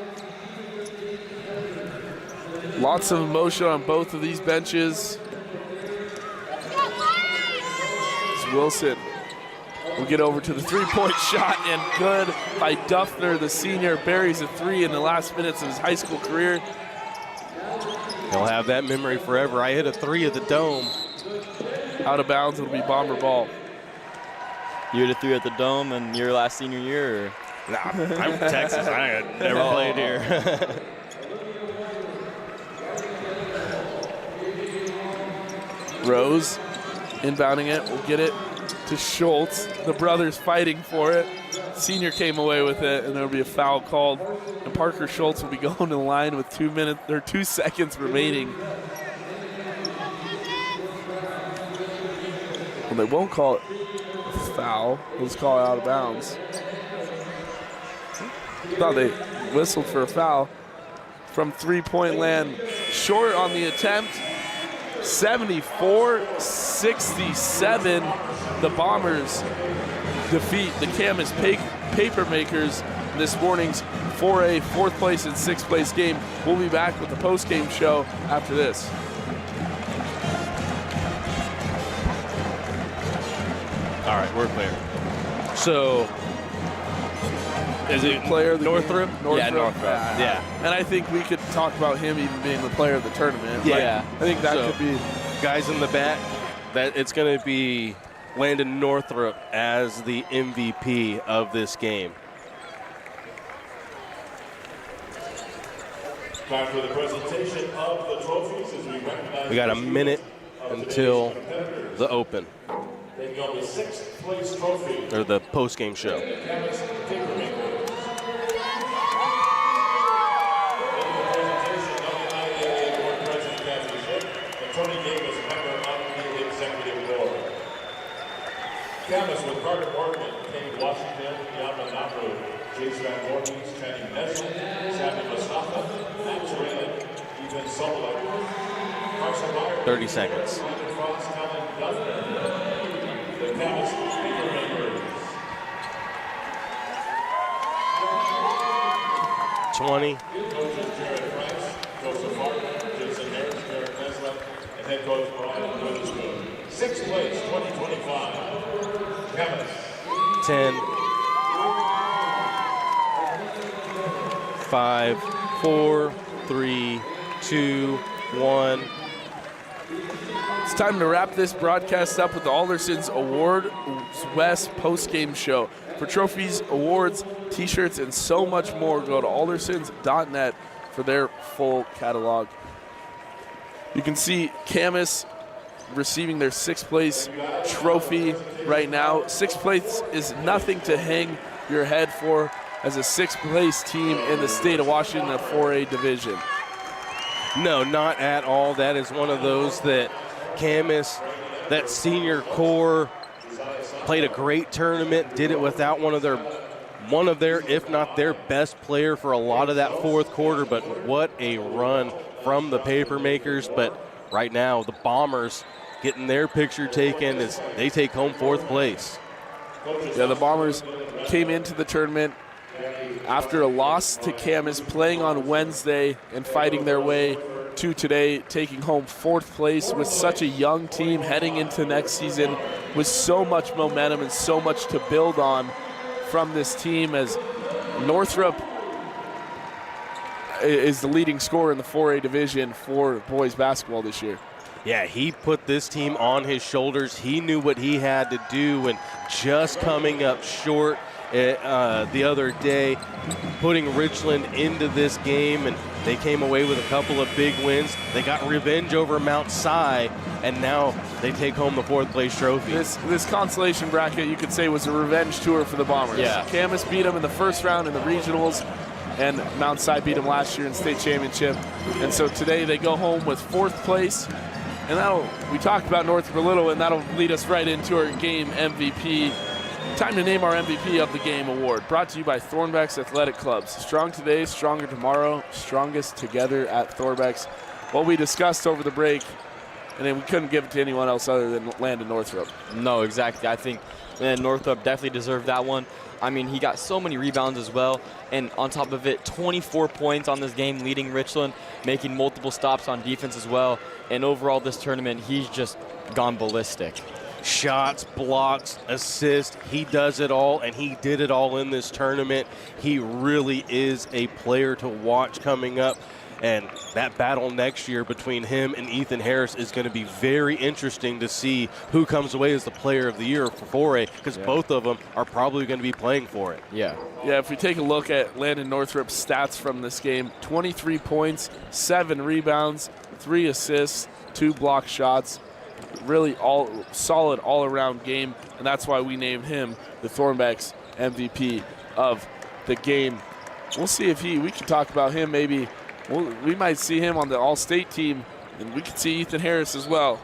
Lots of emotion on both of these benches. As Wilson will get over to the three-point shot, and good by Duffner. The senior buries a 3 in the last minutes of his high school career. He'll have that memory forever. I hit a 3 at the Dome. Out of bounds, it'll be Bomber ball. You hit a 3 at the Dome in your last senior year? Or? Nah, I'm from Texas. I had never played here. Rose inbounding it, will get it to Schultz. The brothers fighting for it. Senior came away with it, and there'll be a foul called. And Parker Schultz will be going to the line with 2 seconds remaining. Well, they won't call it a foul. They'll just call it out of bounds. Thought they whistled for a foul. From three-point land, short on the attempt. 74-67, the Bombers defeat the Camas Papermakers in this morning's 4A, 4th place and 6th place game. We'll be back with the post-game show after this. All right, we're clear. So Is it player of the Northrop? game? Yeah, Northrop. Yeah. And I think we could talk about him even being the player of the tournament. Yeah. I think that So, could be. guys in the back, that it's going to be Landon Northrop as the MVP of this game. Time for the presentation of the trophies as we recognize. We got a minute until the Open, They go with 6th place trophy. or the post-game show. Camas Papermakers. WIAA Board President Kathy Schick and Tony Davis, member of the Executive Board. Camas with Carter Morgan, Kane Washington, Yamanapur, James Van Voorhees, Channing Nesbitt, Sammy Mustafa, Max Rayland, Ethan Sobolek, Carson Meyer, 30 seconds. Brandon Frost, Alan Duffner, the Camas Papermakers. 20. Coaches Jared Price, Joseph Martin, Jason Harris, Derek Nesbitt, and head coach Brian Witherspoon. 6th place, 2025. Camas. 10, 5, 4, 3, 2, 1. It's time to wrap this broadcast up with the Alderson's Award West post-game show. For trophies, awards, t-shirts, and so much more, go to aldersons.net for their full catalog. You can see Camas receiving their 6th place trophy right now. 6th place is nothing to hang your head for as a 6th place team in the state of Washington in a 4A division. No, not at all. That is one of those that Camas, that senior core, played a great tournament, did it without one of their, if not their best player for a lot of that fourth quarter. But what a run from the Papermakers. But right now, the Bombers getting their picture taken as they take home 4th place. Yeah, the Bombers came into the tournament after a loss to Camas, playing on Wednesday and fighting their way to today, taking home 4th place with such a young team heading into next season with so much momentum and so much to build on from this team, as Northrop is the leading scorer in the 4A division for boys basketball this year. Yeah, he put this team on his shoulders. He knew what he had to do, and just coming up short the other day, putting Richland into this game, and they came away with a couple of big wins. They got revenge over Mount Si, and now they take home the 4th place trophy. This consolation bracket, you could say, was a revenge tour for the Bombers. Yeah. Camas beat them in the first round in the regionals, and Mount Si beat them last year in state championship. And so today they go home with 4th place. And we talked about Northrop a little, and that'll lead us right into our game MVP. Time to name our MVP of the game award. Brought to you by Thornbecks Athletic Clubs. Strong today, stronger tomorrow, strongest together at Thornbecks. What we discussed over the break, and then we couldn't give it to anyone else other than Landon Northrop. No, exactly. I think Northrop definitely deserved that one. I mean, he got so many rebounds as well, and on top of it, 24 points on this game, leading Richland, making multiple stops on defense as well. And overall, this tournament, he's just gone ballistic. Shots, blocks, assists, he does it all, and he did it all in this tournament. He really is a player to watch coming up, and that battle next year between him and Ethan Harris is going to be very interesting to see who comes away as the player of the year for 4A, because both of them are probably going to be playing for it. Yeah. Yeah, if we take a look at Landon Northrop's stats from this game, 23 points, 7 rebounds, 3 assists, 2 block shots. Really solid all-around game, and that's why we named him the Thornbecks MVP of the game. We'll see if we can talk about him maybe. We might see him on the All-State team, and we could see Ethan Harris as well.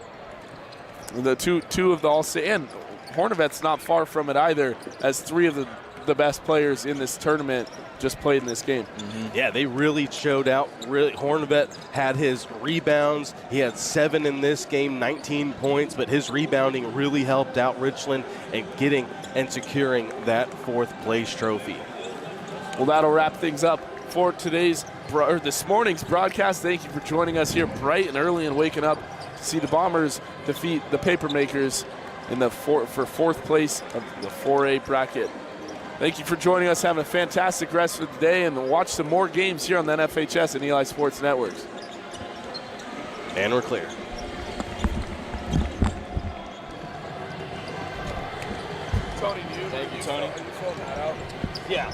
The two of the All-State, and Hornevet's not far from it either, as 3 of the best players in this tournament just played in this game. Mm-hmm. Yeah, they really showed out. Really, Hornevet had his rebounds. He had 7 in this game, 19 points, but his rebounding really helped out Richland and getting and securing that 4th place trophy. Well, that'll wrap things up for this morning's broadcast. Thank you for joining us here bright and early and waking up to see the Bombers defeat the Papermakers in for 4th place of the 4A bracket. Thank you for joining us. Having a fantastic rest of the day, and watch some more games here on the NFHS and Eli Sports Networks. And we're clear. Tony, Thank you, Tony. Yeah.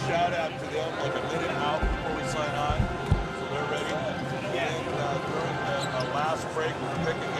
Shout out to them like a minute out before we sign on, so they're ready. And during the last break, we're picking